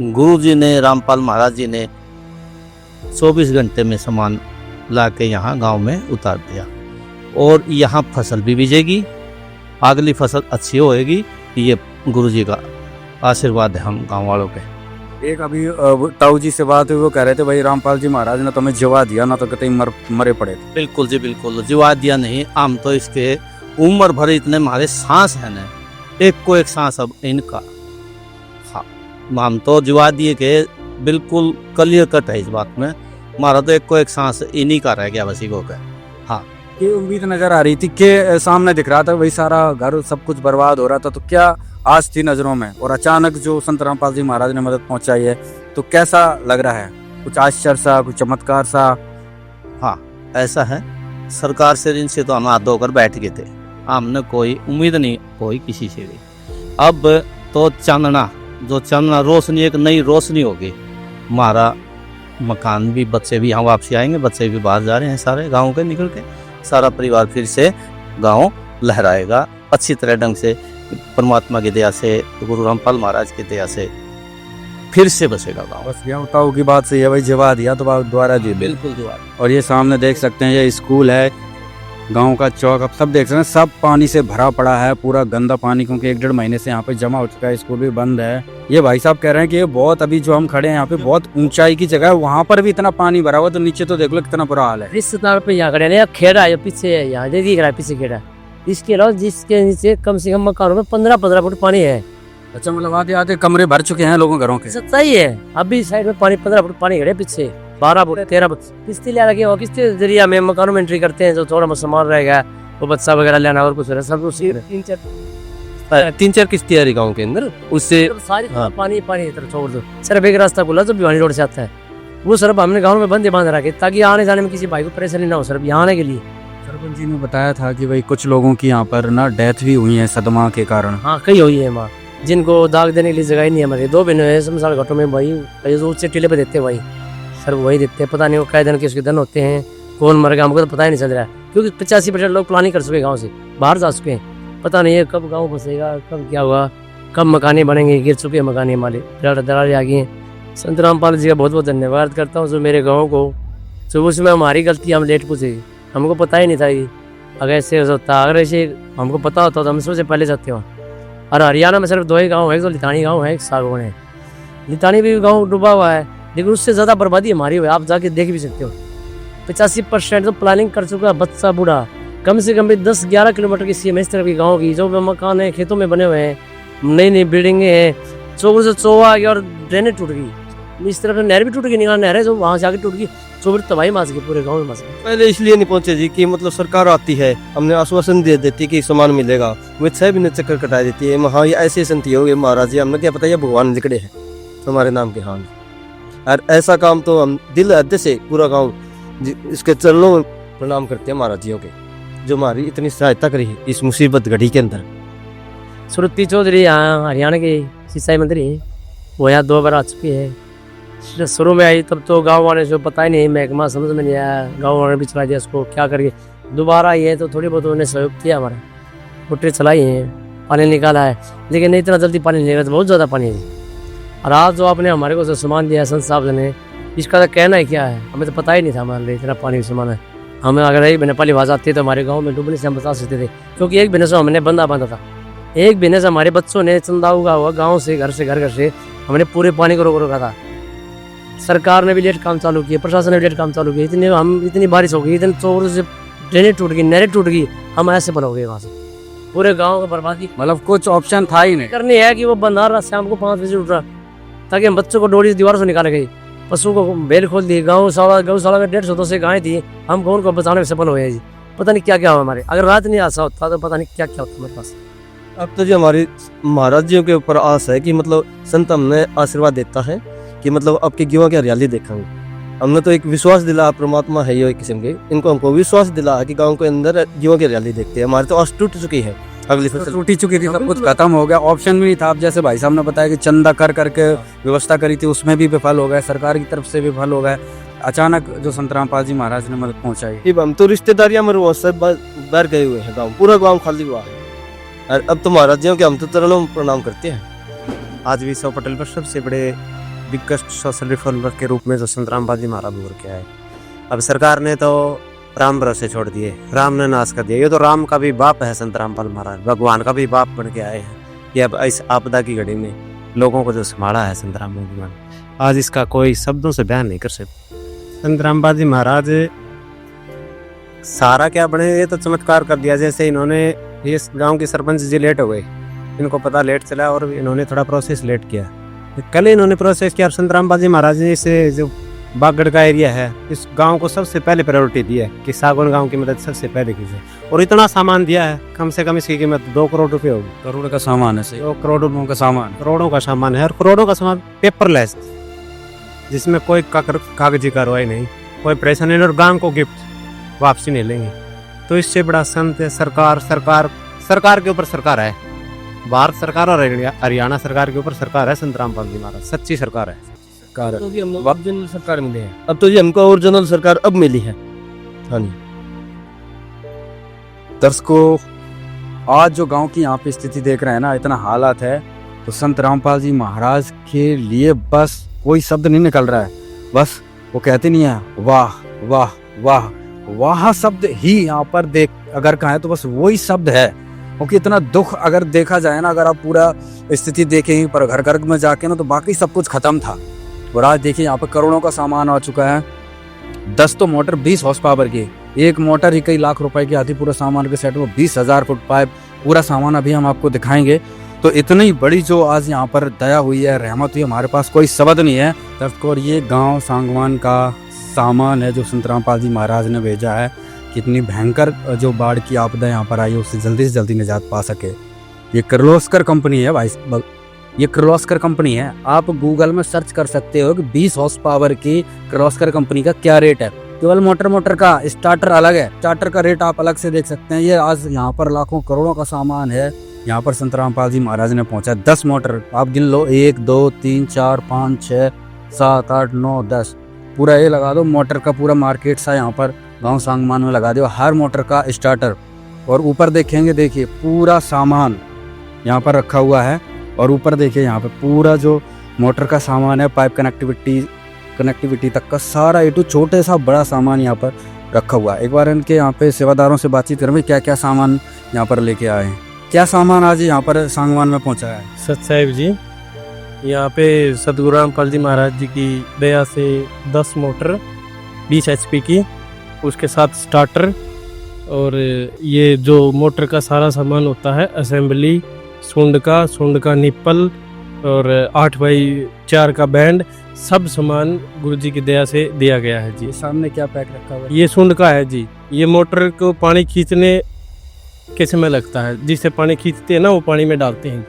गुरुजी ने, रामपाल महाराज जी ने 24 घंटे में सामान लाके यहाँ गांव में उतार दिया। और यहाँ फसल भी बीजेगी, अगली फसल अच्छी होएगी, ये गुरुजी का आशीर्वाद है हम गांव वालों पे। एक अभी ताऊ जी से बात हुई, वो कह रहे थे भाई रामपाल जी महाराज ने तो हमें जवा दिया ना, तो कहते मरे पड़े थे। बिल्कुल जी बिल्कुल, जवा दिया नहीं, हम तो इसके उम्र भर इतने हमारे सांस है ना, एक को एक सांस अब इनका। हाँ, हम तो जवा दिए के बिल्कुल क्लियर कट है इस बात में, हमारा तो एक को एक सांस इन्हीं का रह गया बस ही को। हाँ, ये उम्मीद नजर आ रही थी कि सामने दिख रहा था भाई सारा घर सब कुछ बर्बाद हो रहा था, तो क्या आज थी नजरों में, और अचानक जो संत रामपाल जी महाराज ने मदद पहुंचाई है, तो कैसा लग रहा है? कुछ आश्चर्य सा, कुछ चमत्कार सा? हाँ, ऐसा है, सरकार से इनसे तो हम हाथ धोकर बैठ गए थे, हमने कोई उम्मीद नहीं कोई किसी से भी। अब तो चांदना, जो चांदना रोशनी, एक नई रोशनी होगी। हमारा मकान भी, बच्चे भी यहाँ वापसी आएंगे, बच्चे भी बाहर जा रहे हैं सारे गाँव के निकल के, सारा परिवार फिर से गाँव लहराएगा अच्छी तरह ढंग से, परमात्मा की दया से, गुरु रामपाल महाराज की दया से फिर से बसेगा गाँव। बस ये ताऊ की बात सही है भाई, जवा दिया तो दोबारा दी, बिल्कुल जवा। और ये सामने देख सकते हैं, ये स्कूल है, गांव का चौक, अब सब देख सकते हैं, सब पानी से भरा पड़ा है, पूरा गंदा पानी, क्योंकि 1-1.5 महीने से यहाँ पे जमा हो चुका है, स्कूल भी बंद है। ये भाई साहब कह रहे हैं कि ये बहुत, अभी जो हम खड़े हैं यहाँ पे बहुत ऊंचाई की जगह है, वहाँ पर भी इतना पानी भरा हुआ, तो नीचे तो देख लो कितना बुरा हाल है। रिश्तेदार पे यहाँ खड़े हैं, खेड़ा है पीछे, यहाँ दिख रहा है पीछे खेड़ा, इसके अलावा जिसके नीचे कम से कम मकानों में 15-15 फुट पानी है। अच्छा, मतलब आधे कमरे भर चुके हैं लोगों घरों के। सच्चाई है, अभी साइड में पानी 15 फुट पानी खड़े, पीछे 12 फुट 13 फुट किस्ती ले रखे हो, किस्ती जरिए में मकानों में एंट्री करते हैं, जो थोड़ा सामान रहेगा वो बच्चा वगैरह लेना और कुछ सब 3-4 किस्ती आ रही गाँव के अंदर, उससे सारी पानी पानी छोड़ दो। सिर्फ एक रास्ता खुला जो भिवानी रोड से आता है, वो सिर्फ हमने गाँव में बंदे बांध रखे ताकि आने जाने में किसी भाई को परेशानी ना हो, सिर्फ यहाँ आने के लिए। सरपंच जी ने बताया था कि भाई कुछ लोगों की यहाँ पर ना डेथ भी हुई है सदमा के कारण। हाँ, कई हुई है माँ, जिनको दाग देने के लिए जगह ही नहीं है हमारे। 2 बहनें हैं शमशान घाटों में भाई, जो ऊँचे टीले पे देते हैं भाई, सर वही देते हैं। पता नहीं वो कै दिन के उसके दिन होते हैं, कौन मर गया हमको तो पता ही नहीं चल रहा है, क्योंकि 85% लोग प्लानिंग कर चुके हैं, गाँव से बाहर जा चुके हैं। पता नहीं है कब गाँव बसेगा, कब क्या हुआ, कब मकाने बनेंगे। गिर चुके हैं मकाने हमारे, दरारें आ गई हैं। संत रामपाल जी का बहुत बहुत धन्यवाद करता हूँ जो मेरे गाँव को, जो उसमें हमारी गलती हम लेट पूछे, हमको पता ही नहीं था कि अगर ऐसे होता। अगर ऐसे हमको पता होता तो हम सबसे पहले जाते वहाँ। और हरियाणा में सिर्फ 2 ही गाँव है, एक तो लितानी गाँव है, एक सागवान है। लितानी भी गाँव डूबा हुआ है, लेकिन उससे ज़्यादा बर्बादी हमारी हुई, आप जाके देख भी सकते हो। 85% तो प्लानिंग कर चुका है, बच्चा बूढ़ा। कम से कम भी 10-11 किलोमीटर की सीएम इस तरह की गाँव की, जो मकान है खेतों में बने हुए हैं, नई नई बिल्डिंगें हैं, चौबीर से चौवा आ गया और ड्रेनेज टूट गई। इस तरफ नहर भी टूट गई, निकाल नहर है जो वहाँ से आके टूट गई, चौबीर तबाही माच गई पूरे गाँव में माच गई। पहले इसलिए नहीं पहुंचे जी कि मतलब सरकार आती है, हमने आश्वासन दे देती कि सामान मिलेगा, वो 6 महीने चक्कर कटा देती है। हाँ ये ऐसे संती हो गए महाराज जी, हमने क्या पता ये भगवान निकले हैं हमारे नाम के। हाँ और ऐसा काम तो हम दिल हृदय से पूरा गाँव इसके चरणों में प्रणाम करते हैं महाराज जियों के, जो हमारी इतनी सहायता करी है इस मुसीबत घड़ी के अंदर। श्रुति चौधरी यहाँ हरियाणा के सिंचाई मंत्री हैं, वो यहाँ 2 बार आ चुकी है। जब शुरू में आई तब तो गांव वाले को पता ही नहीं, महकमा समझ में नहीं आया, गांव वाले भी चला दिया उसको, क्या करके दोबारा आई है तो थोड़ी बहुत उन्होंने सहयोग किया, हमारा मोटर चलाई है, पानी निकाला है, लेकिन नहीं इतना जल्दी पानी नहीं निकला, बहुत ज़्यादा पानी है। और आज जो आपने हमारे को जो सामान दिया है संत साहब ने, इसका तो कहना है क्या है, हमें तो पता ही नहीं था हमारे लिए इतना पानी का सामान है। हमें अगर एक नेपाली भाषा आती तो हमारे गाँव में डूबने से हम बचा सकते थे, क्योंकि एक बिजनेस हमने बंदा बांधा था, एक बिजनेस हमारे बच्चों ने चंदा उगा हुआ गाँव से घर से हमने पूरे पानी को रोक रखा था। सरकार ने भी लेट काम चालू किया, प्रशासन ने भी लेट काम चालू किया, इतनी बारिश हो गई, इतने चोर से ड्रेनेज टूट गई, नहरें टूट गई, हम ऐसे बन हो गए वहाँ से, पूरे गांव को बर्बादी। मतलब कुछ ऑप्शन था ही नहीं, करनी है कि वो बंदा रहा शाम को 5 बजे उठ रहा, ताकि हम बच्चों को डोरी दीवार से निकाले गई, पशु को बेल खोल दी, गौशाला में 150-200 गायें थी, हम कौन को बचाने में सफल हुए जी। पता नहीं क्या क्या हुआ हमारे, अगर रात नहीं आसा होता तो पता नहीं क्या क्या होता हमारे पास। अब तो जो हमारी महाराज जियों के ऊपर आस है कि मतलब संत हमने आशीर्वाद देता है कि मतलब आपके जीवन की हरियाली देखेंगे। हमने तो एक विश्वास दिला, परमात्मा है ये एक किस्म के, इनको हमको विश्वास दिला है कि गांव के अंदर जीवन की हरियाली देखते हैं। हमारी तो आस टूट चुकी है, अगली फसल टूटी चुकी थी, सब कुछ खत्म हो गया, ऑप्शन भी नहीं था। अब जैसे भाई साहब ने बताया कि चंदा कर करके व्यवस्था करी थी, उसमें भी विफल हो गए, सरकार की तरफ से विफल हो गए। अचानक जो संत रामपाल जी महाराज ने मदद पहुंचाई, हम तो रिश्तेदारियां में सब बाहर गए हुए हैं, गाँव पूरा गाँव खाली हुआ है। और अब तो महाराज जियों के हम तो चरणों में प्रणाम करते हैं। आज विश्व पटेल पर सबसे बड़े बिगेस्ट सोशल रिफॉर्मर के रूप में जो संत रामपाल जी महाराज उभर के आए। अब सरकार ने तो राम भरोसे छोड़ दिए, राम ने नाश कर दिया। ये तो राम का भी बाप है संत रामपाल महाराज, भगवान का भी बाप बन के आए हैं। ये अब इस आपदा की घड़ी में लोगों को जो संभाला है संत रामपाल जी महाराज, आज इसका कोई शब्दों से बयान नहीं कर सकते। संत रामपाल जी महाराज सारा क्या बने, ये तो चमत्कार कर दिया। जैसे इन्होंने इस गांव के सरपंच जी लेट हो गए, इनको पता लेट चला और इन्होंने थोड़ा प्रोसेस लेट किया। कल इन्होंने प्रोसेस किया, संत रामपाल जी महाराज ने इसे जो बागगढ़ का एरिया है, इस गांव को सबसे पहले प्रायोरिटी दी है कि सागवान गांव की मदद सबसे पहले कीजिए। और इतना सामान दिया है, कम से कम इसकी कीमत 2 करोड़ रुपए होगी। करोड़ का सामान है, 2 करोड़ का सामान, करोड़ों का सामान है, और करोड़ों का सामान पेपरलेस, जिसमें कोई कागजी कार्रवाई नहीं, कोई प्रेशर नहीं, और गांव को गिफ्ट वापसी नहीं लेंगे। तो इससे बड़ा संत है सरकार के ऊपर सरकार है, भारत सरकार और हरियाणा सरकार के ऊपर सरकार है संत रामपाल जी महाराज, सच्ची सरकार है। तो भी हम लोग ओरिजिनल सरकार मिले हैं। अब तो ये हमको ओरिजिनल सरकार अब मिली है। हाँ जी दर्शकों, आज जो गांव की यहाँ पे स्थिति देख रहे हैं ना, इतना हालात है, तो संत रामपाल जी महाराज के लिए बस कोई शब्द नहीं निकल रहा है। बस वो कहते नहीं है वाह वाह वाह, वाह शब्द ही यहाँ पर देख अगर कहें तो बस वही शब्द है, क्योंकि इतना दुख अगर देखा जाए ना, अगर आप पूरा स्थिति देखें पर घर घर में जाके ना, तो बाकी सब कुछ खत्म था। और आज देखिए यहाँ पर करोड़ों का सामान आ चुका है। 10 तो मोटर 20 हॉर्स पावर की, एक मोटर ही कई लाख रुपए की आती, पूरा सामान के सेट में 20,000 फुट पाइप, पूरा सामान अभी हम आपको दिखाएंगे। तो इतनी बड़ी जो आज यहाँ पर दया हुई है, रहमत हुई, हमारे पास कोई शब्द नहीं है दर्शकों। और ये गाँव सांगवान का सामान है जो संत रामपाल जी महाराज ने भेजा है। कितनी भयंकर जो बाढ़ की आपदा यहाँ पर आई है, उससे जल्दी से जल्दी निजात पा सके। ये किर्लोस्कर कंपनी है भाई, ये किर्लोस्कर कंपनी है। आप गूगल में सर्च कर सकते हो कि 20 हॉर्स पावर की किर्लोस्कर कंपनी का क्या रेट है। केवल मोटर का स्टार्टर अलग है, स्टार्टर का रेट आप अलग से देख सकते हैं। ये आज यहाँ पर लाखों करोड़ों का सामान है, यहाँ पर संत रामपाल जी महाराज ने पहुँचाया 10 मोटर। आप गिन लो 1 2 3 4 5 6 7 8 9 10, पूरा ये लगा दो मोटर का पूरा मार्केट सा यहाँ पर गांव सांगवान में लगा दो, हर मोटर का स्टार्टर। और ऊपर देखेंगे, देखिए पूरा सामान यहाँ पर रखा हुआ है। और ऊपर देखिए यहाँ पर पूरा जो मोटर का सामान है, पाइप कनेक्टिविटी तक का सारा ए टू छोटे सा बड़ा सामान यहाँ पर रखा हुआ है। एक बार इनके यहाँ पे सेवादारों से बातचीत करेंगे क्या क्या सामान यहाँ पर लेके आए हैं। क्या सामान आज यहाँ पर सांगवान में पहुँचाया है? सत साहिब जी, यहाँ पे सतगुरु रामपाल जी महाराज जी की दया से 10 मोटर 20 HP की, उसके साथ स्टार्टर, और ये जो मोटर का सारा सामान होता है, असेंबली, सूंड का निप्पल और 8x4 का बैंड, सब सामान गुरु जी की दया से दिया गया है जी। सामने क्या पैक रखा हुआ है? ये सूंड का है जी। ये मोटर को पानी खींचने के समय लगता है, जिससे पानी खींचते हैं ना वो पानी में डालते हैं,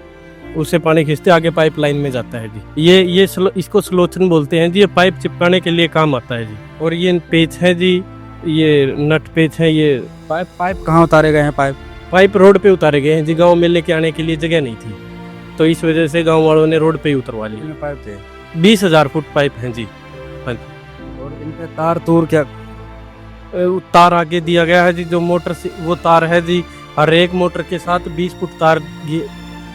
उससे पानी खींचते आगे पाइपलाइन में जाता है जी। ये इसको स्लोचन बोलते हैं जी। ये पाइप चिपकाने के लिए काम आता है जी। और ये पेच है जी, ये नट पेच है। ये पाइप कहाँ उतारे गए हैं? पाइप रोड पे उतारे गए हैं जी। गांव में लेके आने के लिए जगह नहीं थी, तो इस वजह से गांव वालों ने रोड पे ही उतरवा लिए। पाइप थे 20,000 फुट पाइप हैं जी। और इनके तार तूर क्या? तार आगे दिया गया है जी, जो मोटर से वो तार है जी। हर एक मोटर के साथ 20 फुट तार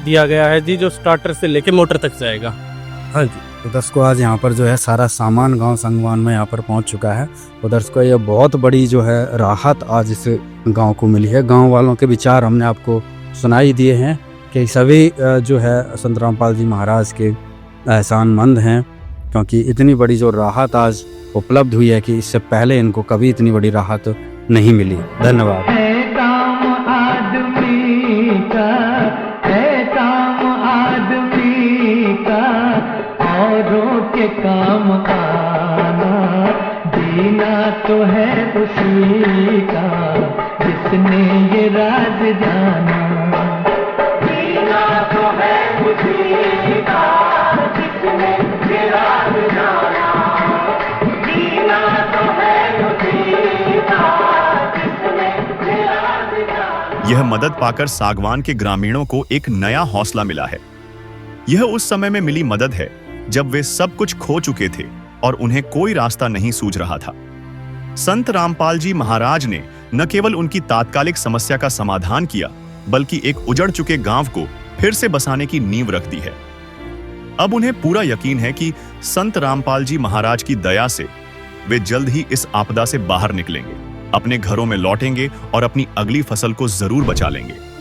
दिया गया है जी, जो स्टार्टर से लेके मोटर तक जाएगा। हाँ जी। तो दर्शको आज यहाँ पर जो है सारा सामान गांव सांगवान में यहाँ पर पहुँच चुका है। तो दर्शको ये बहुत बड़ी जो है राहत आज इस गांव को मिली है। गांव वालों के विचार हमने आपको सुनाई दिए हैं कि सभी जो है संत रामपाल जी महाराज के एहसानमंद हैं, क्योंकि इतनी बड़ी जो राहत आज उपलब्ध हुई है कि इससे पहले इनको कभी इतनी बड़ी राहत नहीं मिली। धन्यवाद। के काम आना जीना तो है उसी का जिसने ये राज जाना। जीना तो है उसी का जिसने ये राज जाना। जीना तो है उसी का जिसने ये राज जाना। यह मदद पाकर सागवान के ग्रामीणों को एक नया हौसला मिला है। यह उस समय में मिली मदद है जब वे सब कुछ खो चुके थे और उन्हें कोई रास्ता नहीं सूझ रहा था। संत रामपाल जी महाराज ने न केवल उनकी तात्कालिक समस्या का समाधान किया, बल्कि एक उजड़ चुके गांव को फिर से बसाने की नींव रख दी है। अब उन्हें पूरा यकीन है कि संत रामपाल जी महाराज की दया से वे जल्द ही इस आपदा से बाहर निकलेंगे, अपने घरों में लौटेंगे और अपनी अगली फसल को जरूर बचा लेंगे।